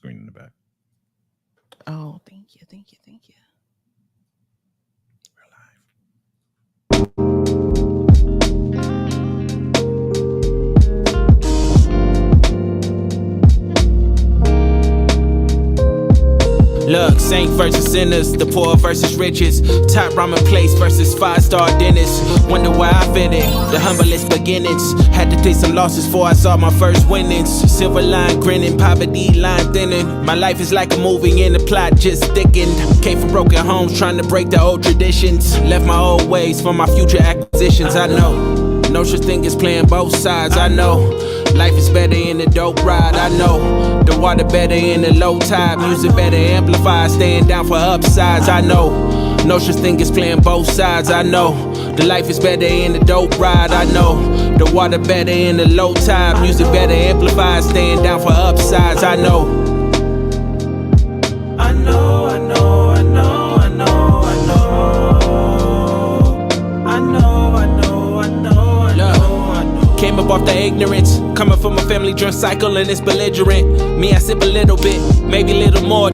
screen in the back. Oh, thank you. Thank you. Thank you. Look, saint versus sinners, the poor versus riches, top ramen place versus 5-star dinners. Wonder why I fit in, the humblest beginnings. Had to take some losses before I saw my first winnings. Silver line grinning, poverty line thinning. My life is like a movie and the plot just thickened. Came from broken homes trying to break the old traditions. Left my old ways for my future acquisitions. I know, no such thing as playing both sides. I know, life is better in the dope ride. I know, the water better in the low tide. Music better amplified, staying down for upsides. I know, no such thing as playing both sides. I know, the life is better in the dope ride. I know, the water better in the low tide. Music better amplified, staying down for upsides. I know. I know, I know, I know, I know, I know. I know, I know, I know, I know, I know. Came up off the ignorance, coming from a family drunk cycle and it's belligerent. Me, I sip a little bit, maybe a little more.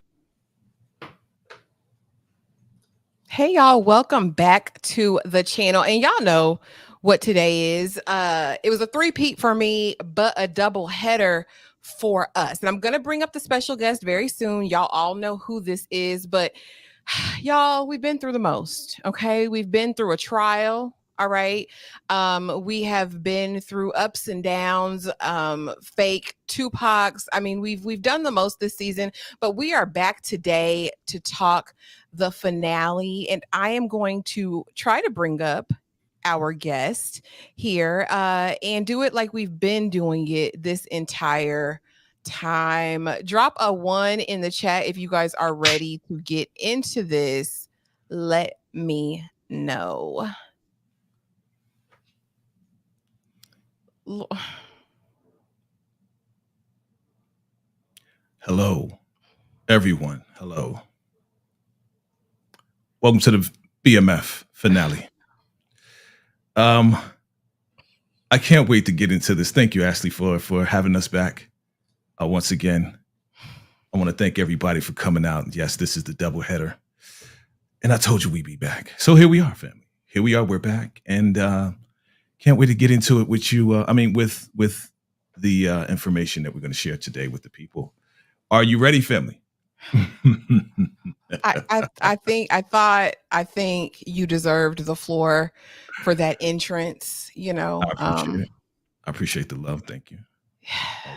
Hey y'all, welcome back to the channel. And y'all know what today is. It was a three-peat for me, but a double header for us. And I'm going to bring up the special guest very soon. Y'all all know who this is, but y'all, we've been through the most, okay? We've been through a trial, all right? We have been through ups and downs, fake Tupacs. I mean, we've done the most this season, but we are back today to talk the finale, and I am going to try to bring up our guest here and do it like we've been doing it this entire time. Drop a 1 in the chat if you guys are ready to get into this. Let me know. Hello, everyone. Hello. Welcome to the BMF finale. I can't wait to get into this. Thank you, Ashley, for having us back once again. I want to thank everybody for coming out. Yes, this is the double header. And I told you we'd be back. So here we are, family. Here we are. We're back. And can't wait to get into it with you. With the information that we're going to share today with the people. Are you ready, family? I think you deserved the floor for that entrance, you know. I appreciate the love. Thank you.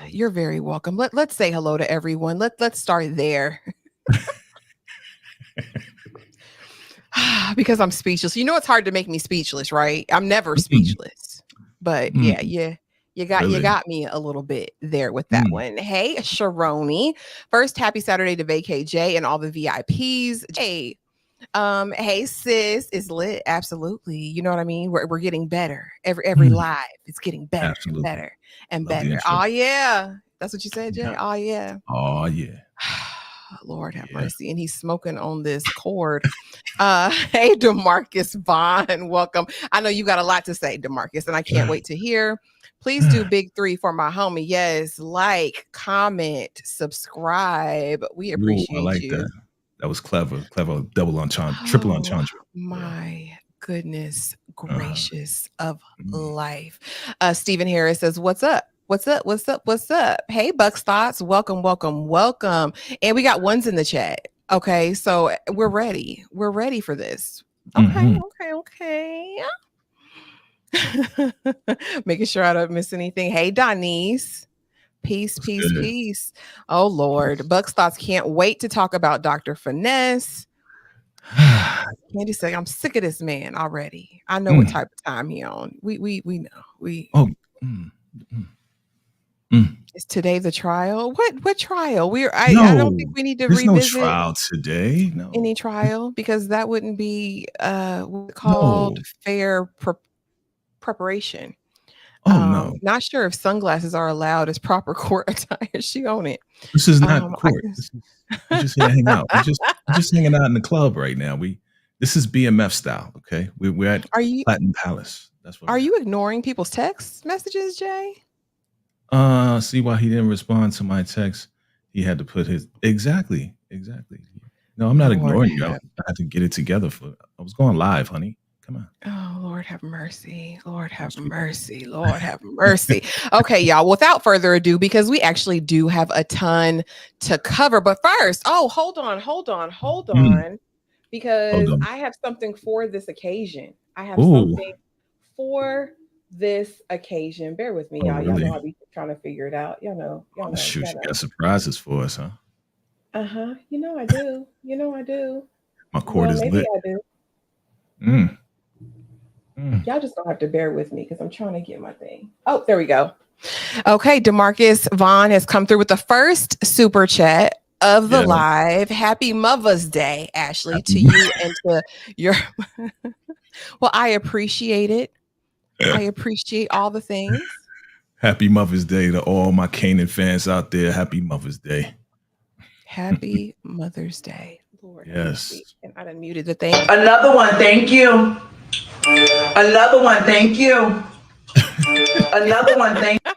You're very welcome. Let's say hello to everyone. Let's start there. Because I'm speechless. You know it's hard to make me speechless, right? I'm never speechless. But yeah. You got me a little bit there with that one. Hey, Sharoni. First, happy Saturday to VACAY-J and all the VIPs. Hey, hey sis, is lit. Absolutely. You know what I mean? We're getting better. Every live, it's getting better. Absolutely. And better and Love better. Oh yeah. That's what you said, Jay. Yeah. Oh yeah. Oh yeah. Lord have mercy. And he's smoking on this cord. Hey, DeMarcus Vaughn, welcome. I know you got a lot to say, DeMarcus, and I can't wait to hear. Please do big 3 for my homie. Yes, like, comment, subscribe. We appreciate I like you. That. That was clever. Clever double entendre, triple entendre. My goodness gracious of life. Stephen Harris says, what's up? What's up? What's up? What's up? Hey, Bucks Thoughts. Welcome, welcome, welcome. And we got ones in the chat. Okay, so we're ready. We're ready for this. Okay, okay. Making sure I don't miss anything. Hey, Donise. Peace, peace, peace. Oh, Lord. Bucks Thoughts can't wait to talk about Dr. Finesse. Candy say, I'm sick of this man already. I know what type of time he on. We know. Is today the trial? What trial? I don't think we need to revisit no trial today. No. Any trial, because that wouldn't be called fair preparation. No. Not sure if sunglasses are allowed as proper court attire. She on it. This is not court. We're just here to hang out. We're just hanging out in the club right now. This is BMF style. Okay, we're at Platinum Palace. That's what. Are you ignoring people's text messages, Jay? See why he didn't respond to my text. He had to put his exactly. No, I'm not Lord ignoring you. I have, had to get it together for. I was going live, honey. Come on. oh Lord have mercy. Lord have Most people. mercy. Lord have mercy. Okay, y'all. Without further ado, because we actually do have a ton to cover. But first, oh, hold on. Mm, hold Because on. I have something for this occasion. I have Ooh. something for this occasion. Bear with me, Oh, y'all. Y'all know really? I'll be trying to figure it out. Oh, shoot. You got surprises for us, huh? Uh-huh. You know I do. You know I do. My cord Well, is maybe lit. I do. Mm, mm. Y'all just gonna have to bear with me because I'm trying to get my thing. Oh, there we go. Okay, Demarcus Vaughn has come through with the first super chat of the Yeah. live. Happy Mother's Day, Ashley, to Happy, you and to your. Well, I appreciate it. I appreciate all the things. Happy Mother's Day to all my Kanan fans out there. Happy Mother's Day. Happy Mother's Day. Lord have mercy. Yes. And I done muted the thing. Another one, thank you. Another one, thank you. Another one, thank you.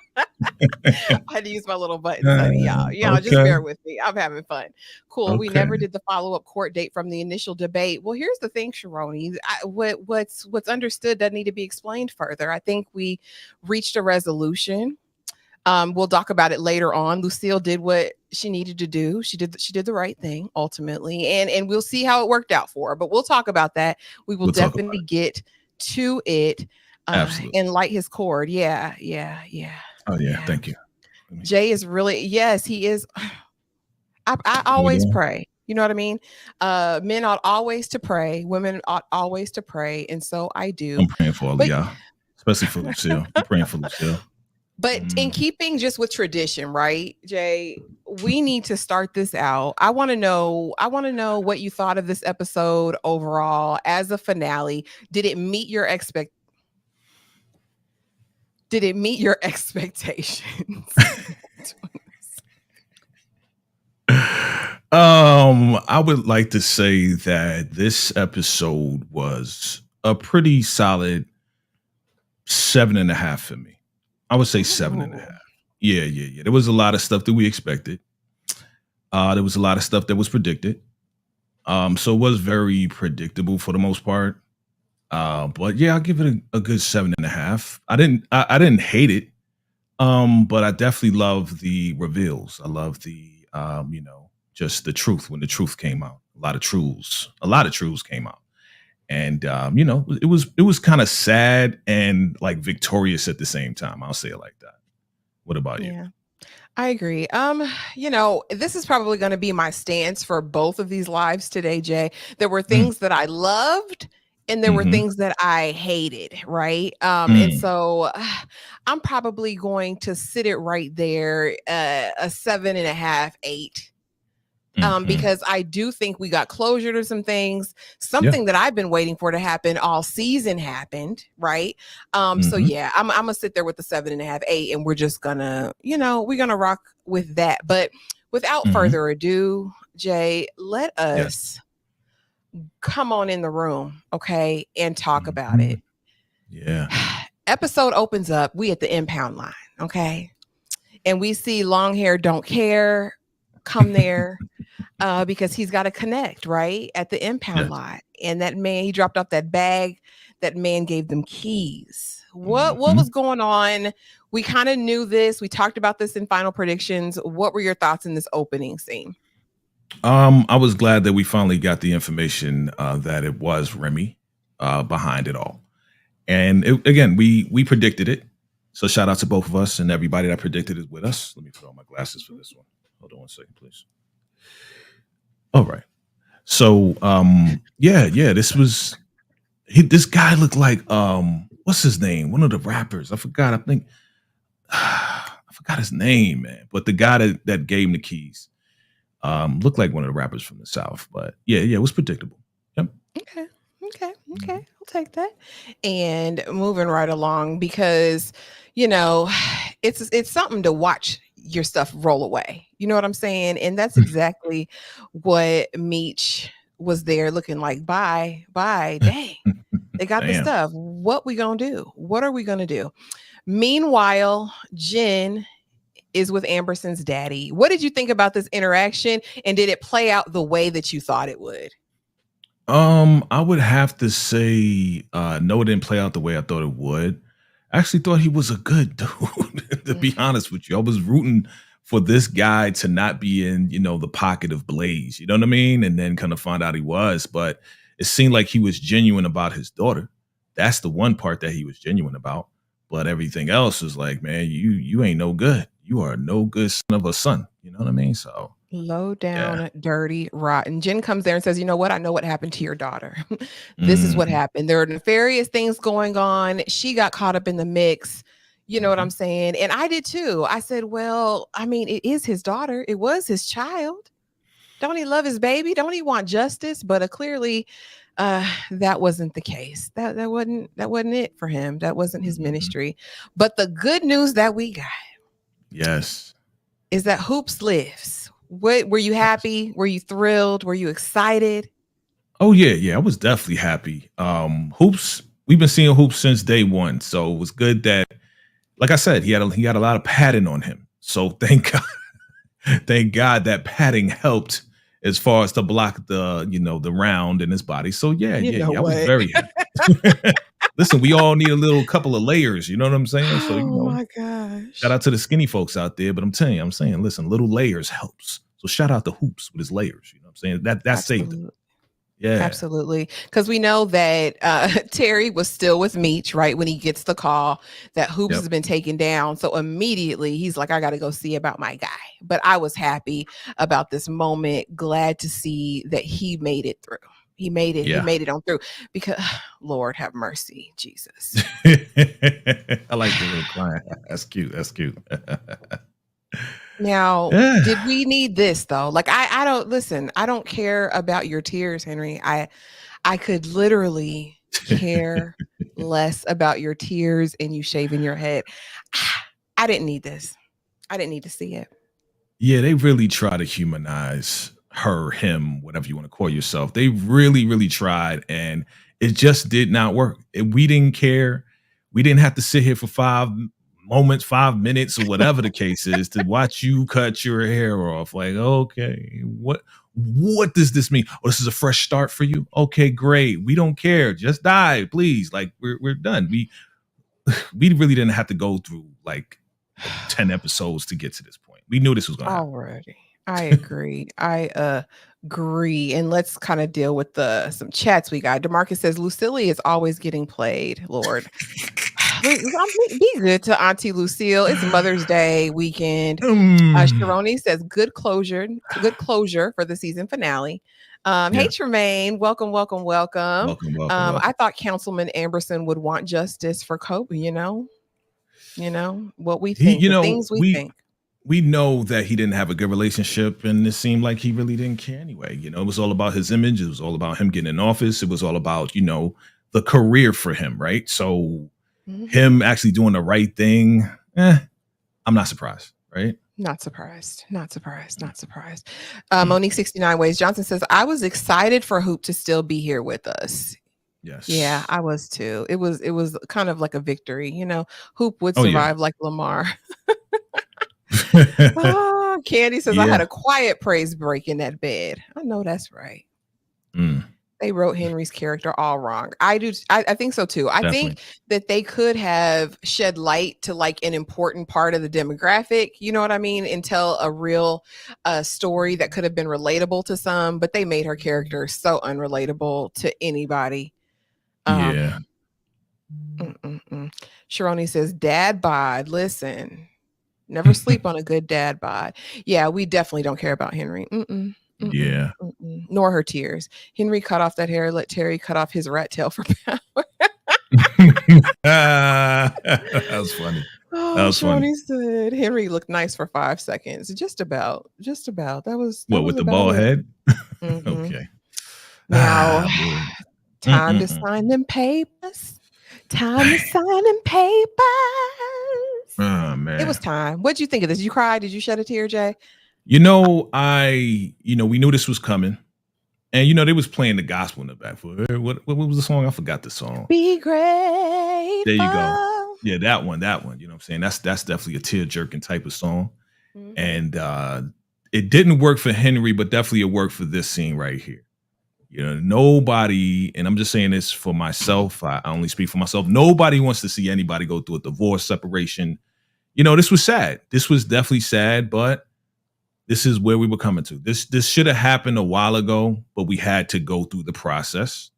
I had to use my little buttons, honey. Y'all just Okay. bear with me. I'm having fun. Cool. We Okay. never did the follow-up court date from the initial debate. Well, here's the thing, Sharoni. What's understood doesn't need to be explained further. I think we reached a resolution. We'll talk about it later on. Lucille did what she needed to do. She did the right thing ultimately, and we'll see how it worked out for her. But we'll talk about that. We will We'll talk about definitely get to it. Absolutely. And light his cord. Yeah. Oh, yeah. Thank you. Jay is really, yes, he is. I always pray. You know what I mean? Men ought always to pray. Women ought always to pray. And so I do. I'm praying for all of y'all, especially for Lucille. I'm praying for Lucille. But in keeping just with tradition, right, Jay, we need to start this out. I want to know what you thought of this episode overall as a finale. Did it meet your expectations? I would like to say that this episode was a pretty solid 7.5 for me. I would say 7.5. Yeah. There was a lot of stuff that we expected. There was a lot of stuff that was predicted. So it was very predictable for the most part. But yeah, I'll give it a good 7.5. I didn't hate it. But I definitely love the reveals. I love the just the truth when the truth came out. A lot of truths came out. And it was kind of sad and like victorious at the same time. I'll say it like that. What about you? Yeah, I agree. This is probably going to be my stance for both of these lives today, Jay. There were things that I loved and there were things that I hated, right? And so I'm probably going to sit it right there, a 7.5, 8. Because I do think we got closure to some things. Something that I've been waiting for to happen all season happened, right? So yeah, I'm gonna sit there with the 7.5, 8, and we're just gonna, we're gonna rock with that. But without further ado, Jay, let us come on in the room, okay, and talk about it. Yeah. Episode opens up. We at the Impound line, okay, and we see long hair don't care come there. Because he's got to connect right at the impound lot, and that man, he dropped off that bag. That man gave them keys. What was going on? We kind of knew this. We talked about this in final predictions. What were your thoughts in this opening scene? I was glad that we finally got the information that it was Remy behind it all, and again, we predicted it. So shout out to both of us and everybody that predicted it with us. Let me put on my glasses for this one. Hold on one second, please. All right. So this guy looked like what's his name? One of the rappers. I forgot. I forgot his name, man. But the guy that gave him the keys looked like one of the rappers from the South. But yeah, it was predictable. Yep. Okay. I'll take that. And moving right along, because it's something to watch your stuff roll away. You know what I'm saying? And that's exactly what Meech was there looking like. Bye. Dang. They got the stuff. What we gonna do? What are we gonna do? Meanwhile, Jen is with Amberson's daddy. What did you think about this interaction, and did it play out the way that you thought it would? I would have to say, no, it didn't play out the way I thought it would. I actually thought he was a good dude, to be honest with you. I was rooting for this guy to not be in, the pocket of Blaze, you know what I mean? And then kind of find out he was, but it seemed like he was genuine about his daughter. That's the one part that he was genuine about. But everything else is like, man, you ain't no good. You are no good son of a son. You know what I mean? So Low down, yeah. dirty, rotten. Jen comes there and says, you know what? I know what happened to your daughter. This is what Mhm. happened. There are nefarious things going on. She got caught up in the mix. You know what I'm saying? And I did too. I said, well, I mean, it is his daughter. It was his child. Don't he love his baby? Don't he want justice? But clearly, that wasn't the case. That wasn't it for him. That wasn't his Mhm. ministry. But the good news that we got Yes. is that Hoops lives. What were you happy? Were you thrilled? Were you excited? Oh yeah. I was definitely happy. Hoops, we've been seeing Hoops since day one. So it was good that, like I said, he had a lot of padding on him. So thank God, thank God that padding helped as far as to block the round in his body. So yeah, You know I was what? very happy. Listen, we all need a little couple of layers, you know what I'm saying? So, Oh my shout gosh. out to the skinny folks out there, but I'm saying, listen, little layers helps. So shout out to Hoops with his layers, you know what I'm saying? That saved him. Absolutely. Yeah. Absolutely. Because we know that Terry was still with Meech, right? When he gets the call that Hoops Yep. has been taken down. So immediately he's like, I got to go see about my guy. But I was happy about this moment. Glad to see that he made it through. He made it. Yeah. He made it on through because Lord have mercy, Jesus. I like the little client. That's cute. Now, Yeah. did we need this though? Like I don't listen, I don't care about your tears, Henry. I could literally care less about your tears and you shaving your head. I didn't need this. I didn't need to see it. Yeah, they really try to humanize her, him, whatever you want to call yourself. They really, really tried, and it just did not work. We didn't care. We didn't have to sit here for 5 minutes, or whatever the case is, to watch you cut your hair off. Like, okay, what does this mean? Oh, this is a fresh start for you. Okay, great. We don't care. Just die, please. Like, we're done. We really didn't have to go through like 10 episodes to get to this point. We knew this was going to happen. Already. I agree. I agree. And let's kind of deal with some chats we got. DeMarcus says Lucille is always getting played. Lord. Be good to Auntie Lucille. It's Mother's Day weekend. Sharoni says good closure for the season finale. Hey Tremaine, welcome. Welcome. I thought Councilman Amberson would want justice for Kobe, you know what we think, things we think. We know that he didn't have a good relationship, and it seemed like he really didn't care anyway. It was all about his image. It was all about him getting in office. It was all about, the career for him, right? So him actually doing the right thing, I'm not surprised, right? Not surprised. Monique 69 Ways Johnson says, I was excited for Hoop to still be here with us. Yes. Yeah, I was too. It was kind of like a victory. Hoop would survive like Lamar. Candy says, I had a quiet praise break in that bed. I know that's right. They wrote Henry's character all wrong. I do. I think so too. I think that they could have shed light to like an important part of the demographic, you know what I mean, and tell a real story that could have been relatable to some, but they made her character so unrelatable to anybody. Sharoni says, dad bod, listen, never sleep on a good dad bod. Yeah, we definitely don't care about Henry. Nor her tears. Henry cut off that hair, let Terry cut off his rat tail for power. That was funny. That was funny. Said Henry looked nice for 5 seconds. Just about. That was with the bald head. Okay. Now, time to sign them papers. Oh man, it was time. What'd you think of this? You cried? Did you shed a tear, Jay? We knew this was coming. And, they was playing the gospel in the back. What was the song? I forgot the song. Be grateful. There you go. Yeah, that one. You know what I'm saying? That's definitely a tear-jerking type of song. And it didn't work for Henry, but definitely it worked for this scene right here. You know, nobody, and I'm just saying this for myself, I only speak for myself. Nobody wants to see anybody go through a divorce, separation. You know, this was sad. This was definitely sad, but this is where we were coming to. This should have happened a while ago, but we had to go through the process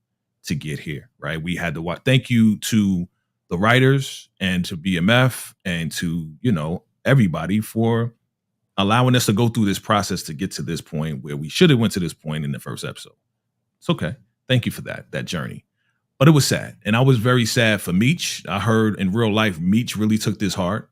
to get here, right? We had to watch. Thank you to the writers and to BMF and to, you know, everybody for allowing us to go through this process to get to this point where we should have went to this point in the first episode. It's okay. Thank you for that journey. But it was sad. And I was very sad for Meech. I heard in real life, Meech really took this hard.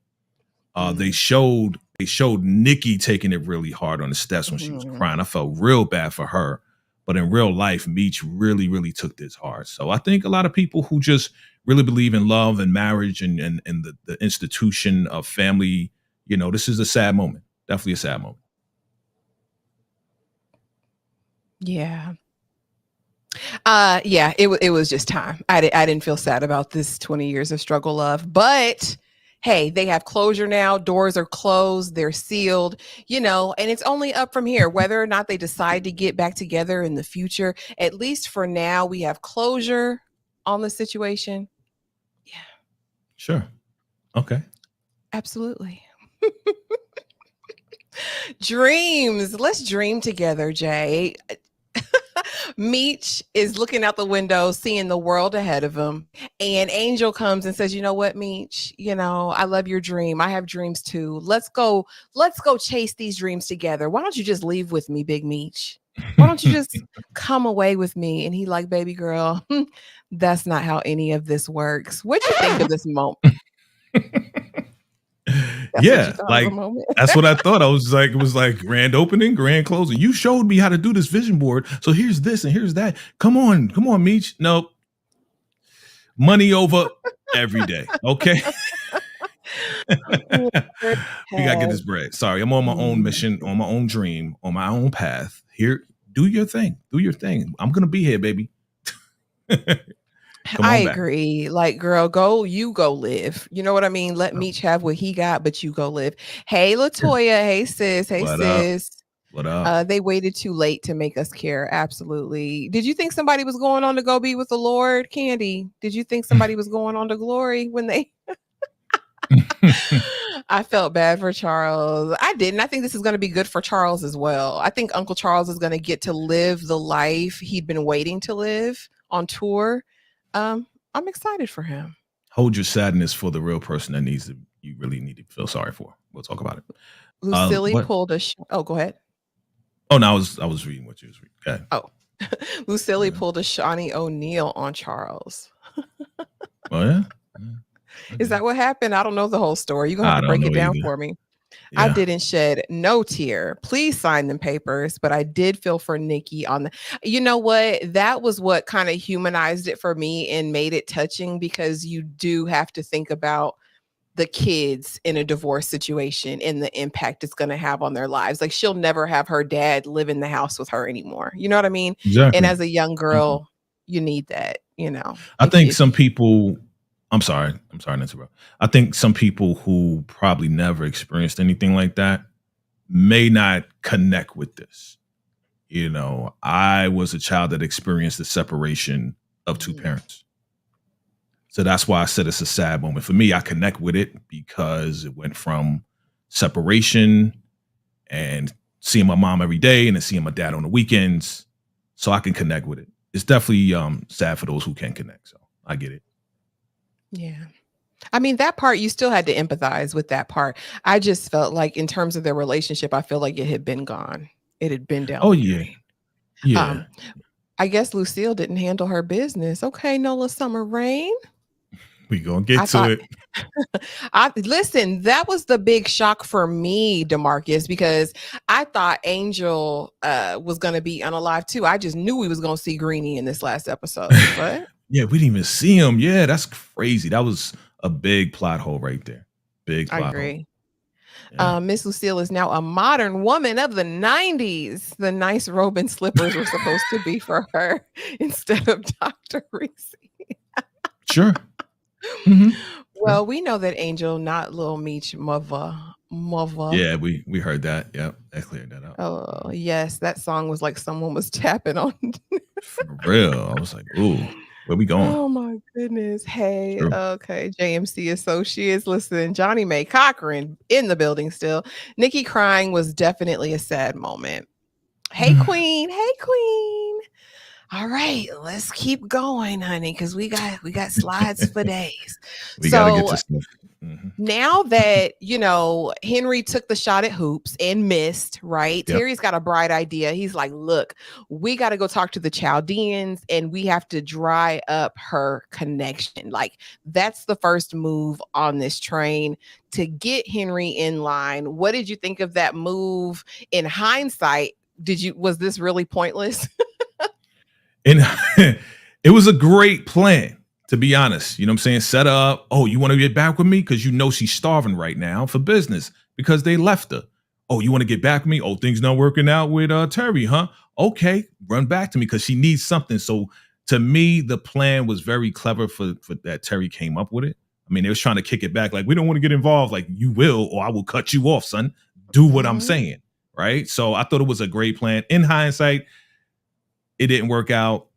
They showed Nikki taking it really hard on the steps when she was crying. I felt real bad for her. But in real life, Meech really, really took this hard. So I think a lot of people who just really believe in love and marriage and the institution of family, you know, this is a sad moment. Definitely a sad moment. Yeah. Yeah, it was just time. I didn't feel sad about this 20 years of struggle love, but hey, they have closure now. Doors are closed. They're sealed, you know, and it's only up from here, whether or not they decide to get back together in the future. At least for now, we have closure on the situation. Yeah. Sure. Okay. Absolutely. Dreams. Let's dream together, Jay. Meech is looking out the window, seeing the world ahead of him. And Angel comes and says, you know what, Meech, you know, I love your dream. I have dreams too. Let's go chase these dreams together. Why don't you just leave with me, Big Meech? Why don't you just come away with me? And he like, baby girl, that's not how any of this works. What do you think of this moment? Yeah, like that's what I thought. I was like, it was like grand opening, grand closing. You showed me how to do this vision board. So here's this and here's that. Come on, Meech. Nope. Money over every day. Okay. We gotta get this bread. Sorry, I'm on my own mission, on my own dream, on my own path. Here, do your thing. Do your thing. I'm gonna be here, baby. I agree. Like, girl, go live. You know what I mean? Let Meech have what he got, but you go live. Hey, Latoya. Hey, sis. Hey, sis. What up? They waited too late to make us care. Absolutely. Did you think somebody was going on to go be with the Lord, Candy? Did you think somebody was going on to glory when they... I felt bad for Charles. I didn't. I think this is going to be good for Charles as well. I think Uncle Charles is going to get to live the life he'd been waiting to live on tour. I'm excited for him. Hold your sadness for the real person that you really need to feel sorry for. We'll talk about it. Lucille pulled a oh, go ahead. Oh, no, I was reading what you was reading. Okay. Oh, Lucille pulled a Shawnee O'Neal on Charles. Oh yeah. Is that what happened? I don't know the whole story. You're gonna have to break it down for me. Yeah. I didn't shed no tear. Please sign them papers, but I did feel for Nikki on the, you know what? That was what kind of humanized it for me and made it touching, because you do have to think about the kids in a divorce situation and the impact it's going to have on their lives. Like, she'll never have her dad live in the house with her anymore. You know what I mean? Exactly. And as a young girl, you need that, you know. I think some people, I'm sorry to interrupt. I think some people who probably never experienced anything like that may not connect with this. You know, I was a child that experienced the separation of two parents. So that's why I said it's a sad moment. For me, I connect with it because it went from separation and seeing my mom every day and then seeing my dad on the weekends. So I can connect with it. It's definitely sad for those who can't connect. So I get it. Yeah. I mean, that part, you still had to empathize with that part. I just felt like in terms of their relationship, I feel like it had been gone. It had been down. Oh, yeah. Yeah. I guess Lucille didn't handle her business. Okay, Nola Summer Rain. We gonna get to it. Listen, that was the big shock for me, DeMarcus, because I thought Angel was going to be unalive too. I just knew we was going to see Greenie in this last episode. What? Yeah, we didn't even see him. Yeah, that's crazy. That was a big plot hole right there. Big plot hole. I agree. Yeah. Miss Lucille is now a modern woman of the 90s. The nice robe and slippers were supposed to be for her instead of Dr. Reese. Sure. Mm-hmm. Well, we know that Angel, not Lil Meech mother, Mother. Yeah, we heard that. Yep, that cleared that up. Oh, yes. That song was like someone was tapping on. For real. I was like, ooh, where we going? Oh my goodness. Hey, True. okay. JMC Associates. Listen, Johnny May Cochran in the building still. Nikki crying was definitely a sad moment. Hey, Queen. Hey, Queen. All right, let's keep going, honey, because we got slides for days. We gotta get to stuff. Now that, Henry took the shot at hoops and missed, right? Yep. Terry's got a bright idea. He's like, look, we got to go talk to the Chaldeans and we have to dry up her connection. Like, that's the first move on this train to get Henry in line. What did you think of that move in hindsight? Was this really pointless? And it was a great plan, to be honest. You know what I'm saying? Set her up. Oh, you want to get back with me? Because you know she's starving right now for business because they left her. Oh, you want to get back with me? Oh, things not working out with Terry, huh? Okay, run back to me because she needs something. So to me, the plan was very clever for that Terry came up with it. I mean, they was trying to kick it back. Like, we don't want to get involved. Like, you will, or I will cut you off, son. Do what I'm saying. Right. So I thought it was a great plan. In hindsight, it didn't work out.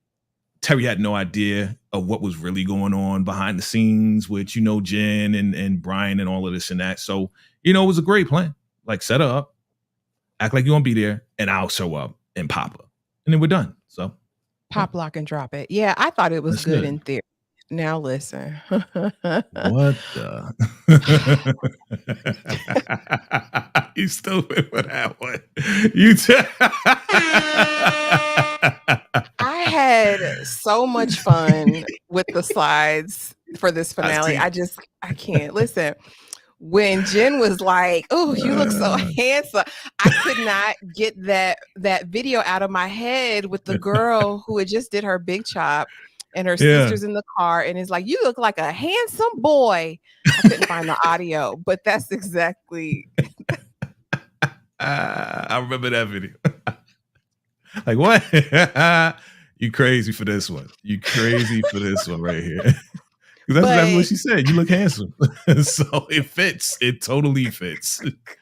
Terry had no idea of what was really going on behind the scenes with, Jen and Brian and all of this and that. So, it was a great plan. Like, set her up, act like you won't be there, and I'll show up and pop her. And then we're done. So pop, lock, and drop it. Yeah, I thought it was good in theory. Now listen. What the? You stupid for that one. I had so much fun with the slides for this finale. I can't. Listen, when Jen was like, oh, you look so handsome, I could not get that video out of my head with the girl who had just did her big chop and her sister's in the car and is like, you look like a handsome boy. I couldn't find the audio, but that's exactly. I remember that video. Like, what? You crazy for this one. You crazy for this one right here. That's exactly what she said. You look handsome. So it fits. It totally fits.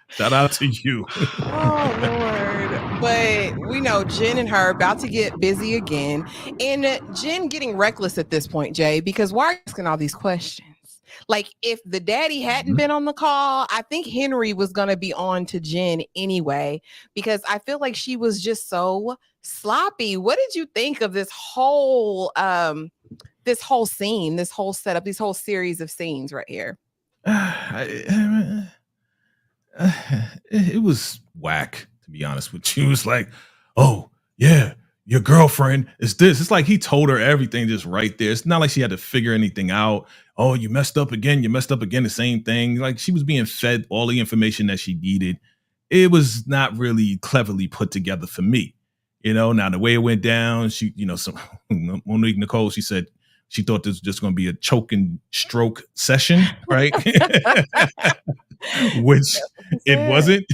Shout out to you. Oh, Lord. But we know Jen and her about to get busy again. And Jen getting reckless at this point, Jay, because why are you asking all these questions? Like, if the daddy hadn't been on the call, I think Henry was going to be on to Jen anyway, because I feel like she was just so sloppy. What did you think of this whole scene, this whole setup, this whole series of scenes right here? It was whack, to be honest with you. It was like, oh, yeah, your girlfriend is this. It's like he told her everything just right there. It's not like she had to figure anything out. Oh, you messed up again. You messed up again. The same thing. Like, she was being fed all the information that she needed. It was not really cleverly put together for me. Now the way it went down, she, Monique Nicole, she said she thought this was just going to be a choke and stroke session, right? Which it wasn't.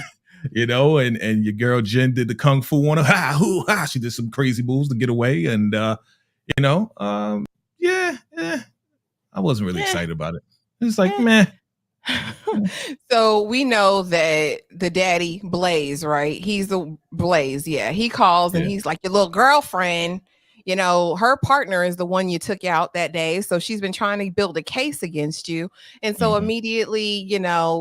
And your girl Jen did the kung fu on her. Ha, hoo, ha. She did some crazy moves to get away. And, I wasn't really excited about it. It's like, meh. So we know that the daddy Blaze, right? He's the Blaze. Yeah. He calls and he's like, your little girlfriend, her partner is the one you took out that day. So she's been trying to build a case against you. And so immediately,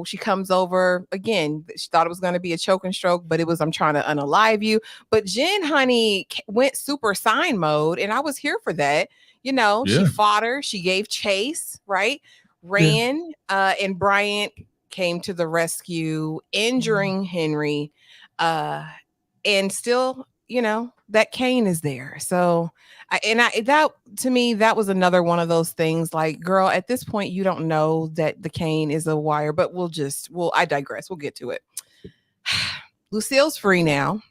she comes over again. She thought it was going to be a choke and stroke, but it was, I'm trying to unalive you. But Jen, honey, went super sign mode. And I was here for that. She fought her. She gave chase, right? Ran, and Bryant came to the rescue, injuring Henry. And still, that cane is there. So, that to me, that was another one of those things like, girl, at this point, you don't know that the cane is a wire, but I digress. We'll get to it. Lucille's free now.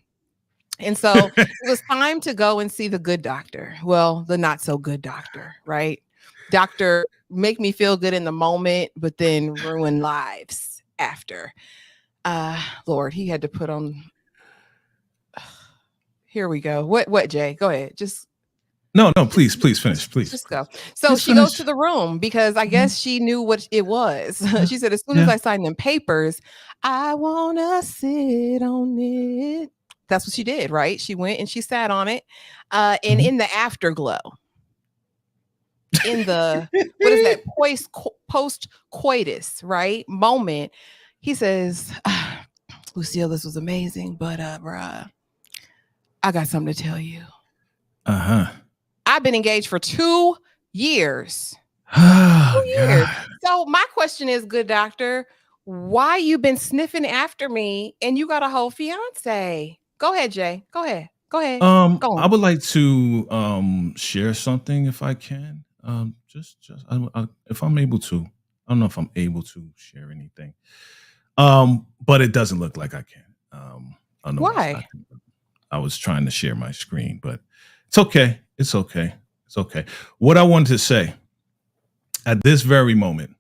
And so it was time to go and see the good doctor. Well, the not so good doctor, right? Doctor, make me feel good in the moment, but then ruin lives after. Lord, he had to put on. Here we go. What, Jay? Go ahead. Just. No, please finish, please. Just go. So she goes to the room because I guess she knew what it was. She said, as soon as I sign them papers, I want to sit on it. That's what she did, right? She went and she sat on it. And in the afterglow, in the, what is that, post coitus, right? Moment, he says, Lucille, this was amazing, but bruh, I got something to tell you. I've been engaged for 2 years. 2 years. So my question is, good doctor, why you been sniffing after me and you got a whole fiance? Go ahead, Jay. Go ahead. Go on. I would like to share something if I can. If I'm able to. I don't know if I'm able to share anything. But it doesn't look like I can. I don't know why. I was trying to share my screen, but it's okay. It's okay. It's okay. What I wanted to say at this very moment,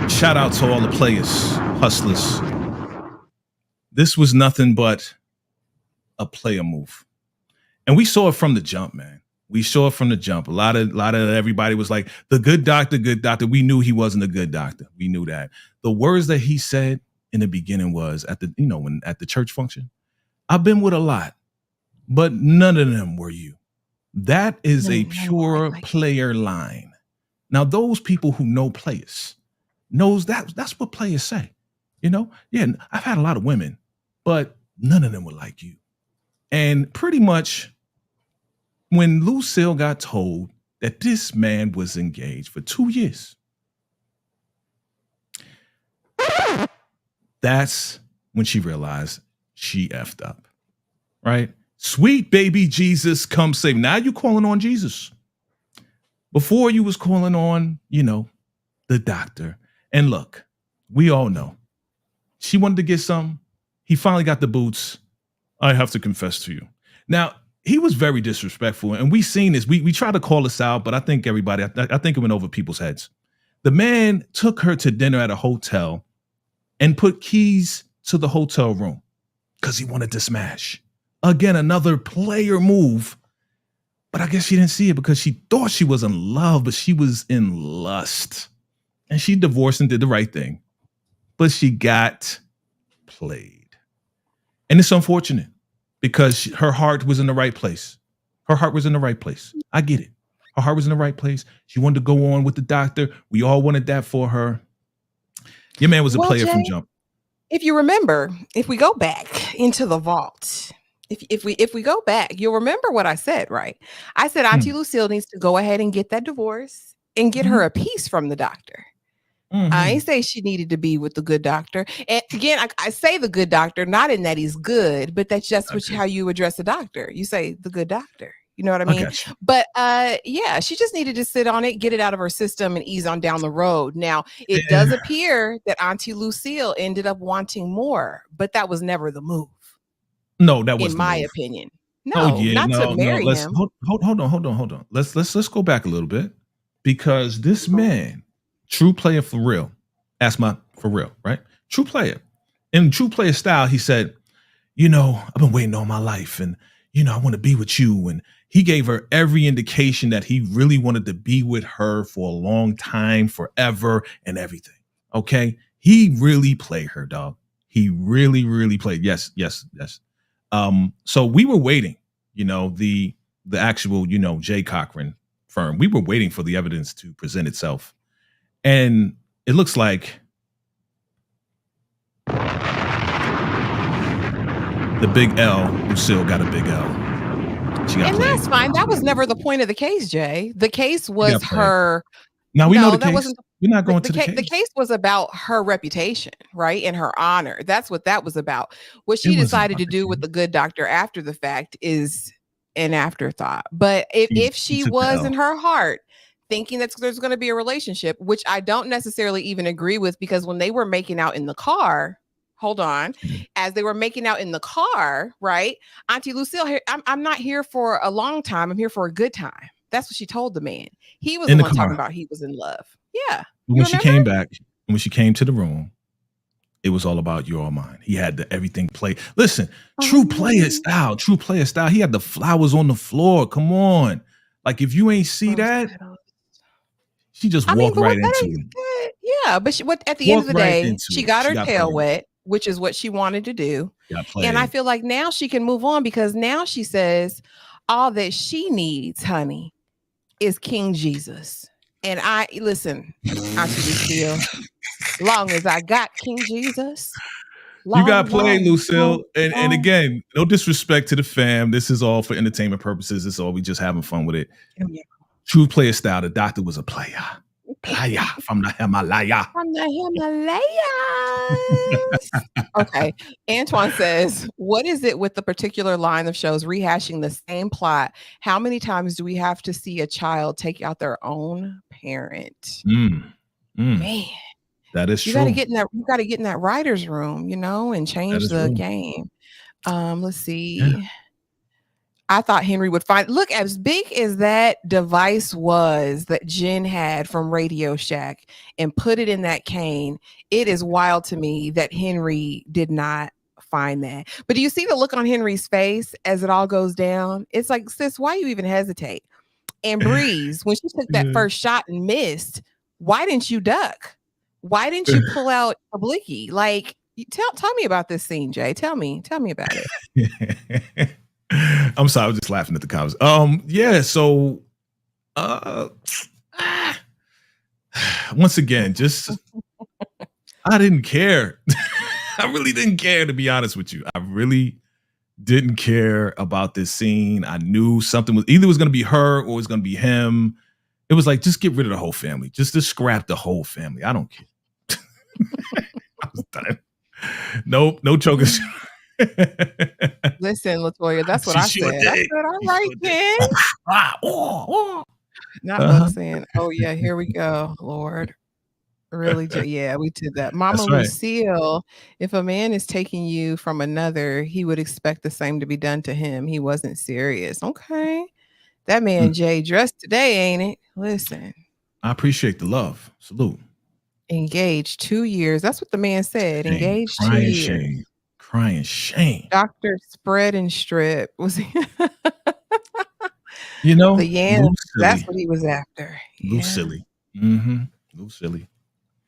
shout out to all the players, hustlers. This was nothing but a player move. And we saw it from the jump, man. We saw it from the jump. A lot of everybody was like, the good doctor, good doctor. We knew he wasn't a good doctor. We knew that. The words that he said in the beginning was at the church function, I've been with a lot, but none of them were you. That is a pure player line. Now, those people who know players knows that's what players say. Yeah, I've had a lot of women, but none of them were like you. And pretty much when Lucille got told that this man was engaged for 2 years, that's when she realized she effed up, right? Sweet baby Jesus, come save. Now you calling on Jesus. Before you was calling on, the doctor. And look, we all know she wanted to get some. He finally got the boots. I have to confess to you. Now, he was very disrespectful, and we seen this. We tried to call this out, but I think everybody, I think it went over people's heads. The man took her to dinner at a hotel and put keys to the hotel room because he wanted to smash. Again, another player move, but I guess she didn't see it because she thought she was in love, but she was in lust. And she divorced and did the right thing, but she got played. And it's unfortunate because her heart was in the right place. Her heart was in the right place. I get it. Her heart was in the right place. She wanted to go on with the doctor. We all wanted that for her. Your man was a player from jump. If you remember, if we go back into the vault, if we go back, you'll remember what I said, right? I said Auntie Lucille needs to go ahead and get that divorce and get her a piece from the doctor. I ain't say she needed to be with the good doctor. And again, I say the good doctor, not in that he's good, but that's just how you address a doctor. You say the good doctor. You know what I mean? But yeah, she just needed to sit on it, get it out of her system, and ease on down the road. Now, it does appear that Auntie Lucille ended up wanting more, but that was never the move. No, that was in my opinion. No, to marry him. Hold on. Let's go back a little bit, because this man, true player for real. That's for real, right? True player. In true player style, he said, I've been waiting all my life, and I want to be with you. And he gave her every indication that he really wanted to be with her for a long time, forever, and everything. Okay. He really played her, dog. He really, really played. Yes. So we were waiting, the actual, Jay Cochran firm. We were waiting for the evidence to present itself. And it looks like the big L, Lucille got a big L. And that's fine. That was never the point of the case, Jay. The case was her. Now we know the case. We're not going to the case. The case was about her reputation, right? And her honor. That's what that was about. What she decided to do with the good doctor after the fact is an afterthought. But if she was in her heart thinking that there's going to be a relationship, which I don't necessarily even agree with, because when they were making out in the car, as they were making out in the car, right? Auntie Lucille, I'm not here for a long time. I'm here for a good time. That's what she told the man. He was the one talking about he was in love. Yeah. When she came back, when she came to the room, It was all about you're all mine. He had everything play. Listen, true player style. He had the flowers on the floor. Come on. Like, if you ain't see that, she just walked right into it. Yeah, but at the end of the day, she got her tail wet, which is what she wanted to do. And I feel like now she can move on because now she says all that she needs, honey, is King Jesus. And listen, Auntie Lucille, long as I got King Jesus. You got played, Lucille. And again, no disrespect to the fam. This is all for entertainment purposes. It's all we just having fun with it. Oh, yeah. True player style. The doctor was a player. Player from the Himalaya. From the Himalayas. Okay. Antoine says, what is it with the particular line of shows rehashing the same plot? How many times do we have to see a child take out their own parent? Man. That is true. You got to get in that writer's room, and change the game. Let's see. Yeah. I thought Henry would look, as big as that device was that Jen had from Radio Shack and put it in that cane. It is wild to me that Henry did not find that. But do you see the look on Henry's face as it all goes down? It's like, sis, why you even hesitate? And Breeze, when she took that first shot and missed, why didn't you duck? Why didn't you pull out a blicky? Like, tell me about this scene, Jay. Tell me about it. I'm sorry, I was just laughing at the comments. Yeah, so once again, just I didn't care. I really didn't care, to be honest with you. I really didn't care about this scene. I knew something was either going to be her or it was going to be him. It was like, just get rid of the whole family. Just scrap the whole family. I don't care. I was done. No choking. Listen, Latoya, that's what I said. I said, all right, then. Not saying, oh, yeah, here we go, Lord. Really? Yeah, we did that. Mama Lucille, if a man is taking you from another, he would expect the same to be done to him. He wasn't serious. Okay. That man, Jay, dressed today, ain't it? Listen. I appreciate the love. Salute. Engaged 2 years. That's what the man said. Shame. Engaged 2 years. Shame. Crying shame. Doctor Spread and Strip. Was he? The yam. That's what he was after. Lucille. Lucille.